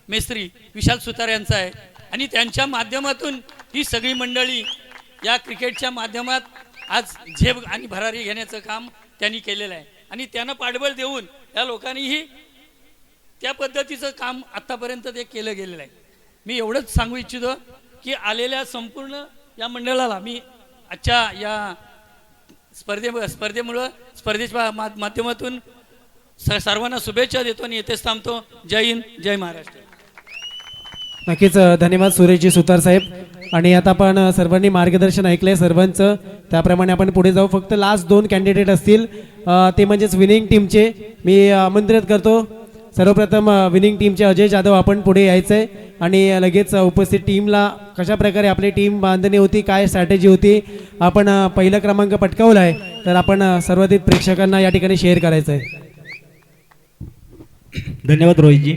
मेस्त्री, विशाल सुतार यांचा आहे आणि त्यांच्या माध्यमातून ही सगळी मंडळी या क्रिकेटच्या माध्यमात आज झेप आणि भरारी घेण्याचं काम त्यांनी केलेलं आहे आणि त्यांना पाठबळ देऊन या लोकांनीही त्या पद्धतीचं काम आत्तापर्यंत ते केलं गेलेलं आहे. मी एवढंच सांगू इच्छितो की आलेल्या संपूर्ण या मंडळाला मी आजच्या या स्पर्धेच्या माध्यमातून सर्वांना शुभेच्छा देतो आणि येथेच थांबतो. जय हिंद, जय महाराष्ट्र. नक्कीच धन्यवाद सुरेशजी सुतार साहेब. आणि आता आपण सर्वांनी मार्गदर्शन ऐकलंय सर्वांचं, त्याप्रमाणे आपण पुढे जाऊ. फक्त लास्ट 2 कॅन्डिडेट असतील ते म्हणजेच विनिंग टीमचे मी आमंत्रित करतो. सर्वप्रथम विनिंग टीमचे अजय जाधव आपण पुढे यायचं आहे आणि लगेच उपस्थित टीमला कशा प्रकारे आपली टीम बांधणी होती, काय स्ट्रॅटेजी होती, आपण पहिला क्रमांक पटकावला आहे तर आपण सर्वाधिक प्रेक्षकांना या ठिकाणी शेअर करायचं आहे. धन्यवाद रोहितजी.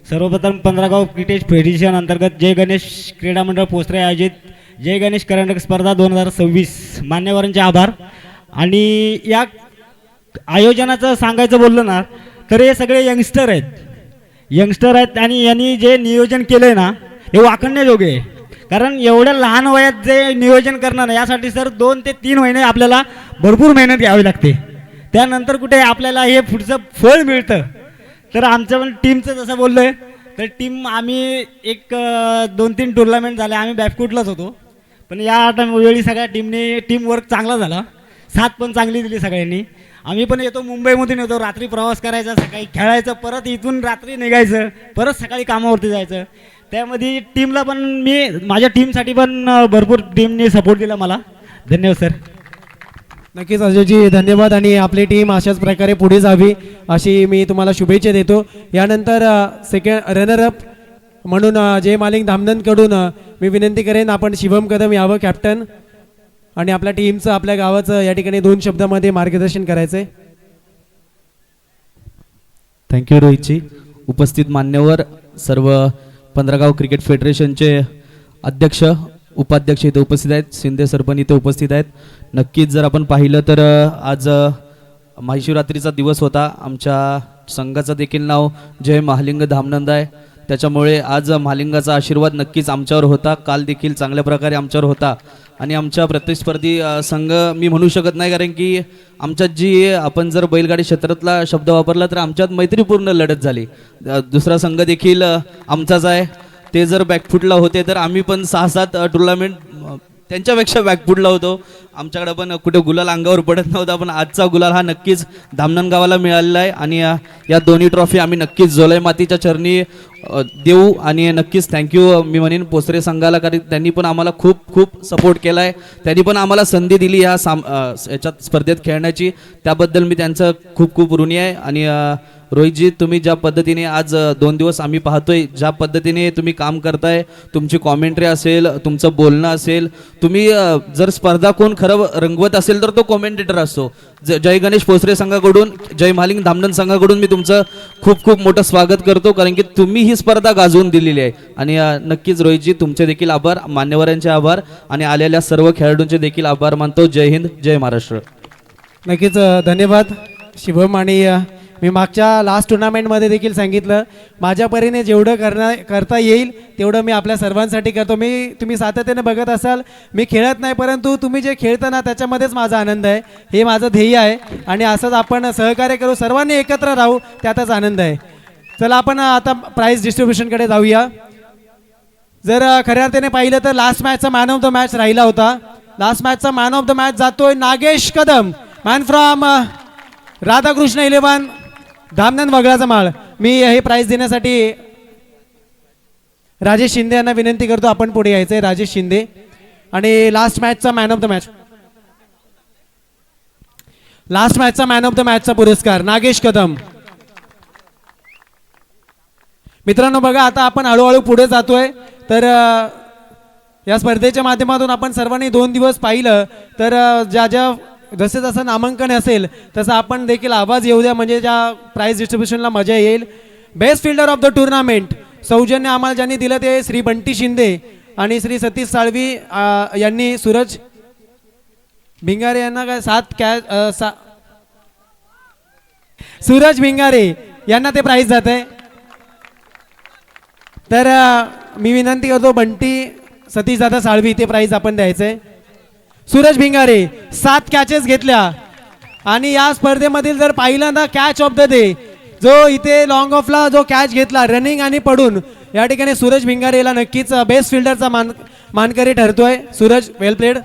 सर्वप्रथम 15 गाव क्रिकेट फेडरेशन अंतर्गत जय गणेश क्रीडा मंडळ पोसरे आयोजित जय गणेश करंडक स्पर्धा 2026 मान्यवरांचे आभार. आणि या आयोजनाचं सांगायचं बोललं ना तर हे सगळे यंगस्टर आहेत आणि यांनी जे नियोजन केलं आहे ना हे वाखाणण्याजोगे आहे. कारण एवढ्या लहान वयात जे नियोजन करणं ना यासाठी सर 2 ते 3 महिने आपल्याला भरपूर मेहनत घ्यावी लागते. त्यानंतर कुठे आपल्याला हे पुढचं फळ मिळतं. तर आमचं पण टीमचं जसं बोललो आहे तर टीम आम्ही एक 2-3 टुर्नामेंट झाले आम्ही बॅकफुटलाच होतो, पण या वेळी सगळ्या टीमवर्क चांगला झाला, साथ पण चांगली दिली सगळ्यांनी. आम्ही पण येतो मुंबईमधून येतो, रात्री प्रवास करायचा, सकाळी खेळायचं, परत इथून रात्री निघायचं, परत सकाळी कामावरती जायचं. त्यामध्ये टीमला पण मी माझ्या टीमसाठी पण भरपूर टीमने सपोर्ट दिला मला. धन्यवाद सर. नक्कीच अजयजी धन्यवाद. आणि आपली टीम अशाच प्रकारे पुढे जावी अशी मी तुम्हाला शुभेच्छा देतो. यानंतर सेकंड रनरअप म्हणून जय मालिक धामनंदकडून मी विनंती करेन आपण शिवम कदम यावं कॅप्टन आणि आपल्या टीमचं आपल्या गावाचं या ठिकाणी 2 शब्दामध्ये मार्गदर्शन करायचं आहे. थँक्यू रोहितजी. उपस्थित मान्यवर सर्व 15 गाव क्रिकेट फेडरेशनचे अध्यक्ष उपाध्यक्ष इथे उपस्थित आहेत, शिंदे सर पण इथे उपस्थित आहेत. नक्कीच जर आपण पाहिलं तर आज महाशिवरात्रीचा दिवस होता. आमच्या संघाचं देखील नाव जय महालिंग धामनंद आहे, त्याच्यामुळे आज महालिंगाचा आशीर्वाद नक्कीच आमच्यावर होता. काल देखील चांगल्या प्रकारे आमच्यावर होता आणि आमच्या प्रतिस्पर्धी संघ मी म्हणू शकत नाही, कारण की आमच्यात जी आपण जर बैलगाडी क्षेत्रातला शब्द वापरला तर आमच्यात मैत्रीपूर्ण लढत झाली. दुसरा संघ देखील आमचाच आहे, ते जर बॅकफुटला होते तर आम्ही पण 6-7 टुर्नामेंट त्यांच्यापेक्षा बॅकफुटला होतो. आमच्याकडे पण कुठे गुलाल अंगावर पडत नव्हता, पण आजचा गुलाल हा नक्कीच धामनंद गावाला मिळालेला आहे आणि या दोन्ही ट्रॉफी आम्ही नक्कीच जोलाई मातीच्या चरणी देऊ. आणि नक्कीच थँक्यू मी म्हणेन पोसरे संघाला, कारण त्यांनी पण आम्हाला खूप सपोर्ट केला आहे. त्यांनी पण आम्हाला संधी दिली याच्यात स्पर्धेत खेळण्याची, त्याबद्दल मी त्यांचं खूप ऋणी आहे. आणि रोहितजी तुम्ही ज्या पद्धतीने आज 2 दिवस आम्ही पाहतोय, ज्या पद्धतीने तुम्ही काम करताय, तुमची कॉमेंट्री असेल, तुमचं बोलणं असेल, तुम्ही जर स्पर्धा कोण खरं रंगवत असेल तर तो कॉमेंटेटर असतो. जय गणेश पोसरे संघाकडून, जय महालिंग धामनंद संघाकडून मी तुमचं खूप मोठं स्वागत करतो, कारण की तुम्ही ही स्पर्धा गाजवून दिलेली आहे. आणि नक्कीच रोहितजी तुमचे देखील आभार, मान्यवरांचे आभार आणि आलेल्या सर्व खेळाडूंचे देखील आभार मानतो. जय हिंद, जय महाराष्ट्र. नक्कीच धन्यवाद शिवम. आणि मी मागच्या लास्ट टुर्नामेंटमध्ये देखील सांगितलं माझ्या परीने जेवढं करता येईल तेवढं मी आपल्या सर्वांसाठी करतो. तुम्ही सातत्याने बघत असाल मी खेळत नाही, परंतु तुम्ही जे खेळता ना त्याच्यामध्येच माझा आनंद आहे, हे माझं ध्येय आहे. आणि असंच आपण सहकार्य करू, सर्वांनी एकत्र राहू, त्यातच आनंद आहे. चला आपण आता प्राईज डिस्ट्रीब्युशनकडे जाऊया. जर खऱ्या अर्थाने पाहिलं तर लास्ट मॅचचा मॅन ऑफ द मॅच राहिला होता. लास्ट मॅचचा मॅन ऑफ द मॅच जातोय नागेश कदम, मॅन फ्रॉम राधाकृष्ण 11 धामनंद वगळाचा माळ. मी हे प्राइज देण्यासाठी राजेश शिंदे यांना विनंती करतो, आपण पुढे यायचंय. राजेश शिंदे आणि लास्ट मॅचचा man of the match, last मॅचचा मॅन ऑफ द मॅचचा पुरस्कार नागेश कदम. मित्रांनो बघा, आता आपण हळूहळू पुढे जातोय. तर या स्पर्धेच्या माध्यमातून आपण सर्वांनी 2 दिवस पाहिलं तर ज्या जसे जसं नामांकन असेल तसं आपण देखील आवाज येऊ द्या, म्हणजे ज्या प्राइज डिस्ट्रीब्युशनला मजा येईल. Best fielder of the tournament सौजन्य आम्हाला ज्यांनी दिलं ते श्री बंटी शिंदे आणि श्री सतीश साळवी यांनी. सूरज भिंगारे यांना काय 7 कॅच, सूरज भिंगारे यांना ते प्राइज जात आहे. तर मी विनंती करतो बंटी सतीश दादा साळवी ते प्राइज आपण द्यायचंय. सूरज भिंगारे 7 कॅचेस घेतल्या आणि या स्पर्धेमधील जर पहिल्यांदा कॅच ऑफ द डे जो इथे लॉंग ऑफला जो कॅच घेतला रनिंग आणि पडून, या ठिकाणी सूरज भिंगारेला नक्कीच बेस्ट फिल्डरचा मानकरी ठरतोय. सूरज वेल प्लेड.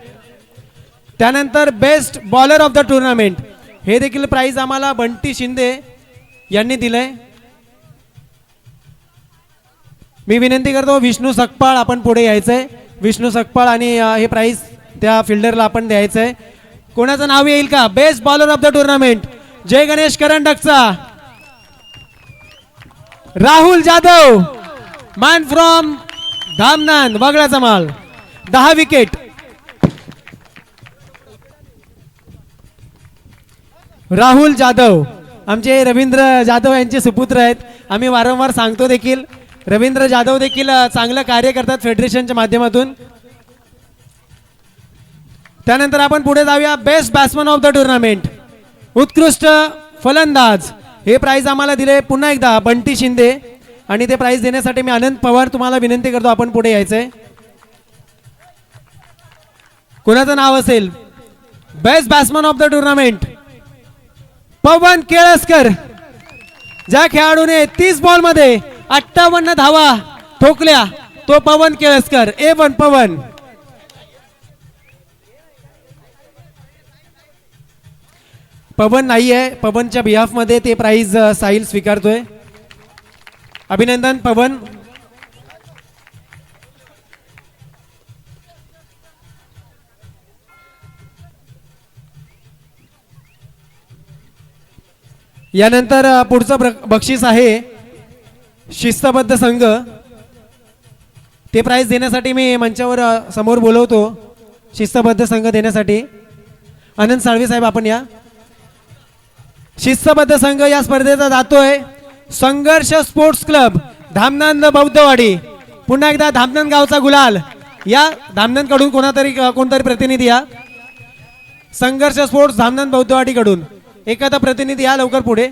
त्यानंतर best bowler of the tournament हे देखील प्राइज आम्हाला बंटी शिंदे यांनी दिलंय. मी विनंती करतो विष्णू सकपाळ आपण पुढे यायचंय. विष्णू सकपाळ आणि हे प्राइज त्या फिल्डरला आपण द्यायचंय. कोणाचं नाव येईल का? Best bowler of the tournament Jai Ganesh करंडकचा राहुल जाधव, मॅन फ्रॉम धामनंद वगळाचा माल, 10 विकेट. राहुल जाधव आमचे रवींद्र जाधव यांचे सुपुत्र आहेत. आम्ही वारंवार सांगतो देखील, रवींद्र जाधव देखील चांगलं कार्य करतात फेडरेशनच्या माध्यमातून. त्यानंतर आपण पुढे जाऊया. Best batsman of the tournament उत्कृष्ट फलंदाज हे प्राइज आम्हाला दिले पुन्हा एकदा बंटी शिंदे आणि ते प्राइज देण्यासाठी मी आनंद पवार तुम्हाला विनंती करतो, आपण पुढे यायचंय. कोणाचं नाव असेल? Best batsman of the tournament Pawan Kelaskar. ज्या खेळाडूने 30 बॉल मध्ये 58 धावा ठोकल्या तो पवन केळसकर. A1 पवन. पवन नाहीये, पवनच्या बिहाफ मध्ये ते प्राइज साहिल स्वीकारतोय. अभिनंदन पवन. यानंतर पुढचं बक्षीस आहे शिस्तबद्ध संघ. ते प्राइज देण्यासाठी मी मंचावर समोर बोलवतो. शिस्तबद्ध संघ देण्यासाठी आनंद साळवे साहेब आपण या. शिस्तबद्ध संघ या स्पर्धेचा जातोय संघर्ष स्पोर्ट्स क्लब धामनंद बौद्धवाडी. पुन्हा एकदा धामनंद गावचा गुलाल या धामनंद कडून कोणतरी प्रतिनिधी या. संघर्ष स्पोर्ट्स धामनंद बौद्धवाडी कडून एखादा प्रतिनिधी या लवकर पुढे.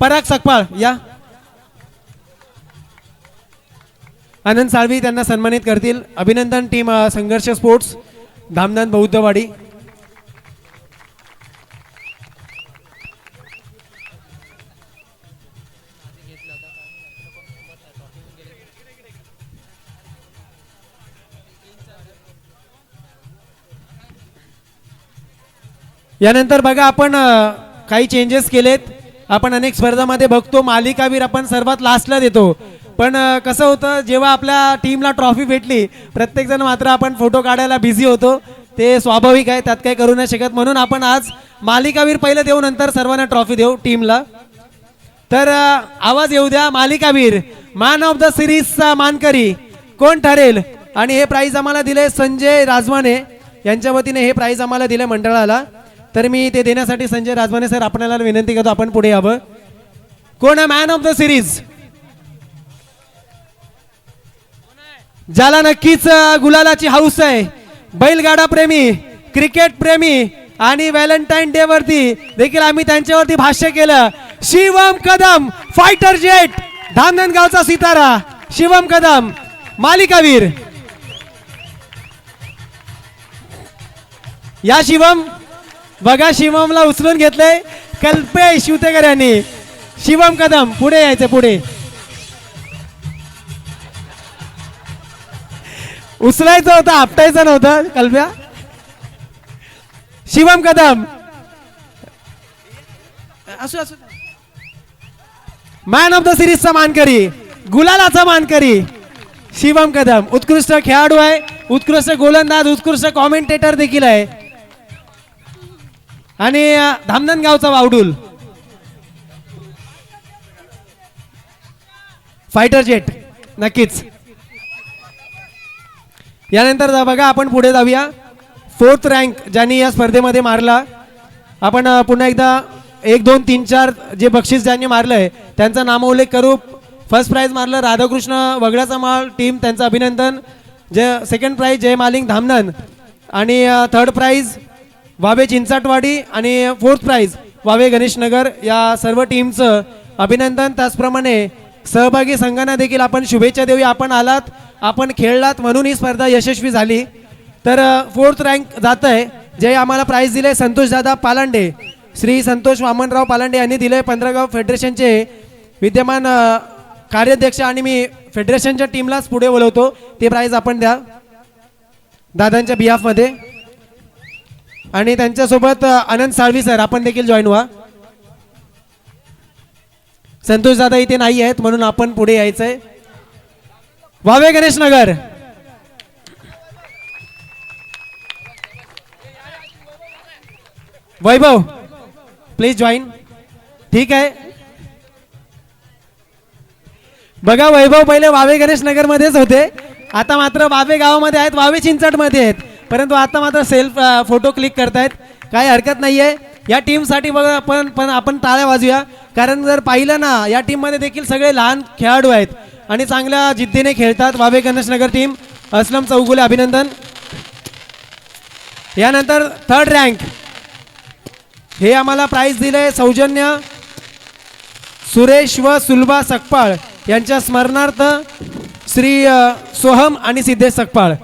पराग सकपाळ या. आनंद साळवी त्यांना सन्मानित करतील. अभिनंदन टीम संघर्ष स्पोर्ट्स धामनंद बौद्धवाडी. यानंतर बघा आपण काही चेंजेस केलेत. आपण अनेक स्पर्धामध्ये बघतो मालिकावीर आपण सर्वात लास्टला देतो, पण कसं होतं जेव्हा आपल्या टीमला ट्रॉफी भेटली प्रत्येक जण मात्र आपण फोटो काढायला बिझी होतो. ते स्वाभाविक आहे, त्यात काही करू नाही शकत. म्हणून आपण आज मालिकावीर पहिलं देऊ, नंतर सर्वांना ट्रॉफी देऊ टीमला. तर आवाज येऊ द्या. मालिकावीर मॅन ऑफ द सिरीजचा मानकरी कोण ठरेल? आणि हे प्राइज आम्हाला दिले संजय राजमाने यांच्या वतीने हे प्राइज आम्हाला दिले मंडळाला. तर मी ते देण्यासाठी संजय राजमाने सर आपल्याला विनंती करतो आपण पुढे यावं. कोण आहे मॅन ऑफ द सिरीज? ज्याला नक्कीच गुलालाची हौस आहे, बैलगाडा प्रेमी, क्रिकेट प्रेमी आणि व्हॅलेंटाईन डे वरती देखील आम्ही त्यांच्यावरती भाष्य केलं. शिवम कदम फायटर जेट धामनंद गावचा सितारा शिवम कदम मालिकावीर. या शिवम बघा, शिवमला उचलून घेतले कल्पेश शिवतेकर यांनी. शिवम कदम पुढे यायचं पुढे. उचलायचं होतं, आपटायचं नव्हतं. कल्प्या. शिवम कदम. असू असू. मॅन ऑफ द सिरीजचा मानकरी, गुलालाचा मानकरी शिवम कदम. उत्कृष्ट खेळाडू आहे, उत्कृष्ट गोलंदाज, उत्कृष्ट कॉमेंटेटर देखील आहे आणि धामणन गावचा वावडूल. Fighter jet. नक्कीच. यानंतर बघा आपण पुढे जाऊया. 4th रँक ज्यांनी या स्पर्धेमध्ये मारला, आपण पुन्हा एकदा 1 2 3 4 जे बक्षीस ज्यांनी मारलंय त्यांचा नामोल्लेख करू. फर्स्ट प्राइज मारलं राधाकृष्ण वगळ्याचा माळ टीम, त्यांचं अभिनंदन. जे सेकंड प्राइज जय मालिंग धामणन आणि थर्ड प्राइज वावे चिंचाटवाडी आणि 4th प्राइज वावे गणेशनगर. या सर्व टीमचं अभिनंदन. त्याचप्रमाणे सहभागी संघांना देखील आपण शुभेच्छा देऊया. आपण आलात, आपण खेळलात म्हणून ही स्पर्धा यशस्वी झाली. तर 4th रँक जात आहे, जे आम्हाला प्राइज दिले संतोषदादा पालांडे, श्री संतोष वामनराव पालांडे यांनी दिले. 15 गाव फेडरेशनचे विद्यमान कार्याध्यक्ष आणि मी फेडरेशनच्या टीमलाच पुढे बोलवतो. ते प्राइज आपण द्या दादांच्या बिहाफमध्ये. आणि त्यांच्यासोबत अनंत साळवी सर आपण देखील जॉईन व्हा. संतोष दादा इथे नाही आहेत म्हणून आपण पुढे यायचंय. वावे गणेशनगर. Vaibhav please join. ठीक आहे. बघा वैभव पहिले वावे गणेशनगर मध्येच होते, आता मात्र वावे गावामध्ये आहेत, वावे चिंचटमध्ये आहेत, परंतु आता मात्र सेल्फ फोटो क्लिक करतायत. काही हरकत नाहीये. या टीमसाठी बघा पण आपण टाळ्या वाजूया, कारण जर पाहिलं ना या टीममध्ये देखील सगळे लहान खेळाडू आहेत आणि चांगल्या जिद्दीने खेळतात. वावे गणेशनगर टीम. असलम चौगुले अभिनंदन. यानंतर 3rd रँक हे आम्हाला प्राइज दिले सौजन्य सुरेश व सुलभा सकपाळ यांच्या स्मरणार्थ श्री सोहम आणि सिद्धेश सकपाळ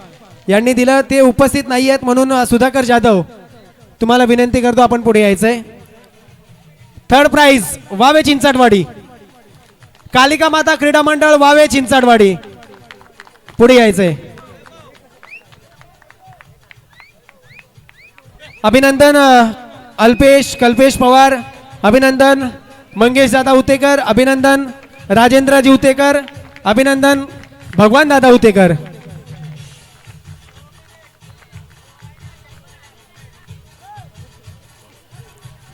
यांनी दिलं. ते उपस्थित नाही आहेत म्हणून सुधाकर जाधव तुम्हाला विनंती करतो आपण पुढे यायचंय. 3rd price Huawei Chinchatwadi, Kalika माता क्रीडा मंडळ वावे चिंचाटवाडी. पुढे यायचंय. अभिनंदन कल्पेश पवार अभिनंदन. मंगेश दादा उतेकर अभिनंदन. राजेंद्रजी उतेकर अभिनंदन. भगवान दादा उतेकर.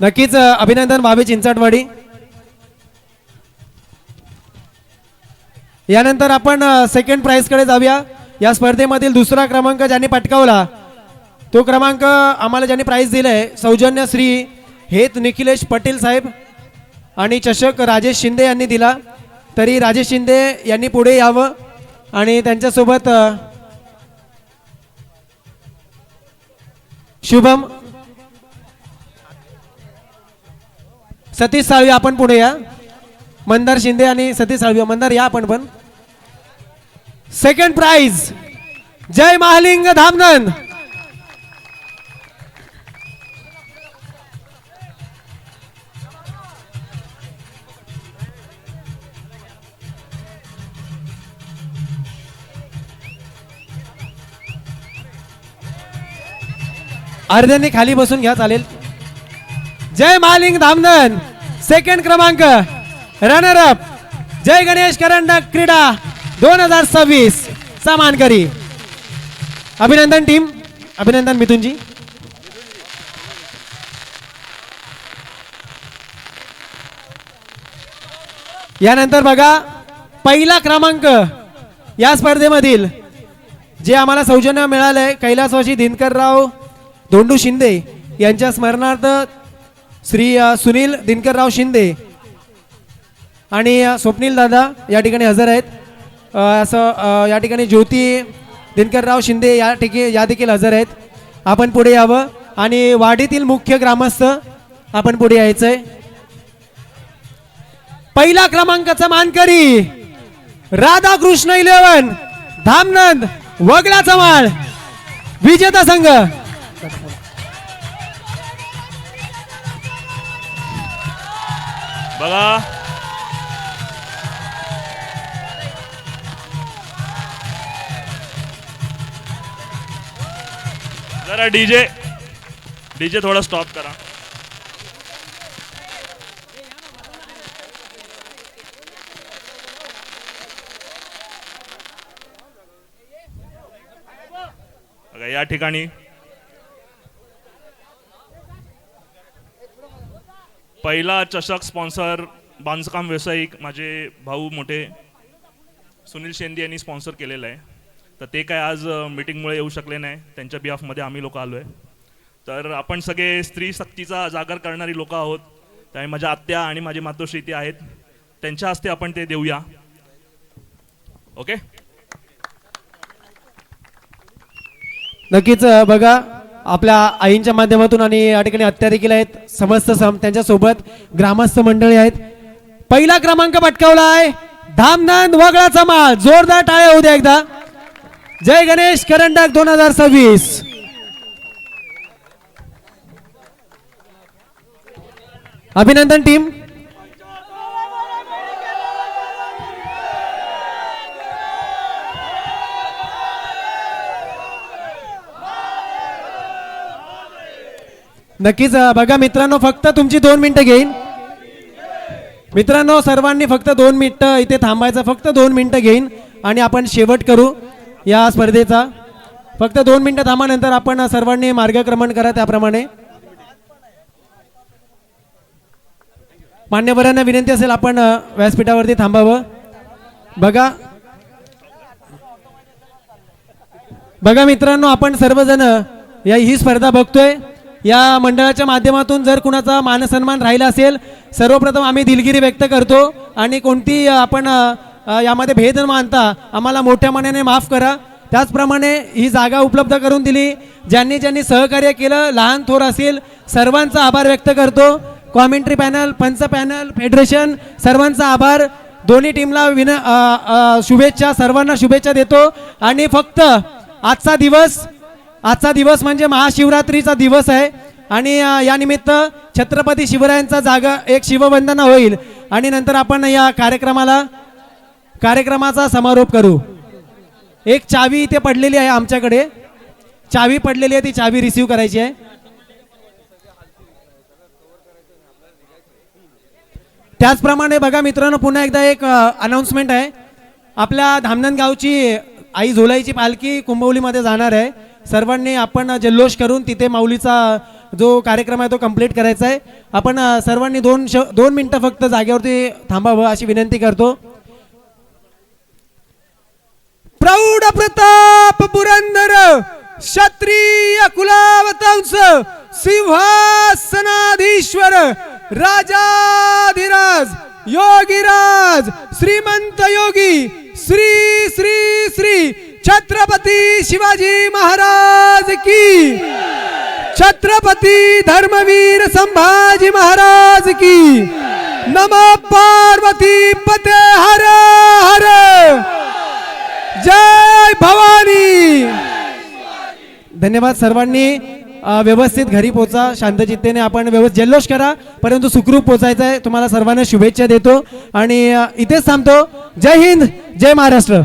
नक्कीच अभिनंदन वावे चिंचाटवाडी. यानंतर आपण सेकंड प्राइज कडे जाऊया. या स्पर्धेमधील 2रा क्रमांक ज्यांनी पटकावला तो क्रमांक आम्हाला ज्यांनी प्राइज दिलंय सौजन्य श्री हेत निखिलेश पटेल साहेब आणि चषक राजेश शिंदे यांनी दिला. तरी राजेश शिंदे यांनी पुढे यावं आणि त्यांच्यासोबत शुभम सतीश साळवी आपण पुढे या. मंदार शिंदे आणि सतीश साळवी. मंदार या आपण पण. सेकंड प्राइज जय महालिंग धामणन. अर्ध्याने खाली बसून घ्या चालेल. जय महालिंग धामणन. सेकंड क्रमांक रनर अप जय गणेश करंडक क्रीडा 2026 चा मानकरी. अभिनंदन टीम. अभिनंदन मिथुनजी. यानंतर बघा पहिला क्रमांक या स्पर्धेमधील जे आम्हाला सौजन्य मिळालंय कैलासवासी दिनकरराव धोंडू शिंदे यांच्या स्मरणार्थ श्री सुनील दिनकरराव शिंदे आणि स्वप्नील दादा या ठिकाणी हजर आहेत. असं या ठिकाणी ज्योती दिनकरराव शिंदे या देखील हजर आहेत. आपण पुढे यावं आणि वाडीतील मुख्य ग्रामस्थ आपण पुढे यायचंय. पहिला क्रमांकाचा मानकरी राधाकृष्ण 11 धामणन वगळा माळ विजेता संघ. बघा जरा डीजे थोडा स्टॉप करा. बघा या ठिकाणी पहिला चषक स्पॉन्सर बांधकाम व्यावसायिक माझे भाऊ मोठे सुनील शेंदे यांनी स्पॉन्सर केलेलं आहे. तर ते काय आज मीटिंगमुळे येऊ शकले नाही. त्यांच्या बिहाफमध्ये आम्ही लोक आलो आहे. तर आपण सगळे स्त्री शक्तीचा जागर करणारी लोक आहोत. त्यामुळे माझ्या आत्या आणि माझी मातोश्री इथे आहेत. त्यांच्या हस्ते आपण ते देऊया. ओके. नक्कीच बघा आपल्या आईंच्या माध्यमातून आणि या ठिकाणी आत्या देखील आहेत, समस्त त्यांच्यासोबत ग्रामस्थ मंडळी आहेत. पहिला क्रमांक पटकावला आहे धामनंद वगळाचा माल. जोरदार टाळ्या होऊ द्या एकदा. जय गणेश करंडक 2026. अभिनंदन टीम. नक्कीच बघा मित्रांनो, फक्त तुमची 2 मिनिटं घेईन. मित्रांनो सर्वांनी फक्त 2 मिनिटं इथे थांबायचं. फक्त 2 मिनिटं घेईन आणि आपण शेवट करू या स्पर्धेचा. फक्त 2 मिनिटं थांबानंतर आपण सर्वांनी मार्गक्रमण करा. त्याप्रमाणे मान्यवरांना विनंती असेल आपण व्यासपीठावरती थांबावं. बघा मित्रांनो, आपण सर्वजण ही स्पर्धा बघतोय. या मंडळाच्या माध्यमातून जर कुणाचा मानसन्मान राहिला असेल, सर्वप्रथम आम्ही दिलगिरी व्यक्त करतो आणि कोणती आपण यामध्ये भेद न मानता आम्हाला मोठ्या मनाने माफ करा. त्याचप्रमाणे ही जागा उपलब्ध करून दिली ज्यांनी ज्यांनी सहकार्य केलं, लहान थोर असेल, सर्वांचा आभार व्यक्त करतो. कॉमेंट्री पॅनल, पंच पॅनल, फेडरेशन सर्वांचा आभार. दोन्ही टीमला शुभेच्छा, सर्वांना शुभेच्छा देतो. आणि फक्त आजचा दिवस म्हणजे महाशिवरात्रीचा दिवस आहे आणि या निमित्त छत्रपती शिवरायांचा जागा एक शिववंदना होईल आणि नंतर आपण या कार्यक्रमाचा समारोप करू. एक चावी इथे पडलेली आहे, आमच्याकडे चावी पडलेली आहे, ती चावी रिसीव करायची आहे. त्याचप्रमाणे बघा मित्रांनो, पुन्हा एकदा एक अनाउन्समेंट आहे. आपल्या धामनंद गावची आई झोलाईची पालखी कुंभवलीमध्ये जाणार आहे. सर्वांनी आपण जल्लोष करून तिथे माऊलीचा जो कार्यक्रम आहे तो कंप्लीट करायचा आहे. आपण सर्वांनी 2 मिनिटं फक्त जागेवरती थांबावं अशी विनंती करतो. प्रौढ प्रताप पुरंदर क्षत्रिय कुलावतंस सिंहासनाधीश्वर राजाधिराज योगीराज श्रीमंत योगी श्री श्री श्री छत्रपती शिवाजी महाराज की, छत्रपती धर्मवीर संभाजी महाराज की. नमः पार्वती पते हर हर. जय भवानी. धन्यवाद. सर्वांनी व्यवस्थित घरी पोचा. शांतचित्तेने आपण व्यवस्थित जल्लोष करा, परंतु सुखरूप पोचायचं आहे. तुम्हाला सर्वांना शुभेच्छा देतो आणि इथेच थांबतो. जय हिंद, जय महाराष्ट्र.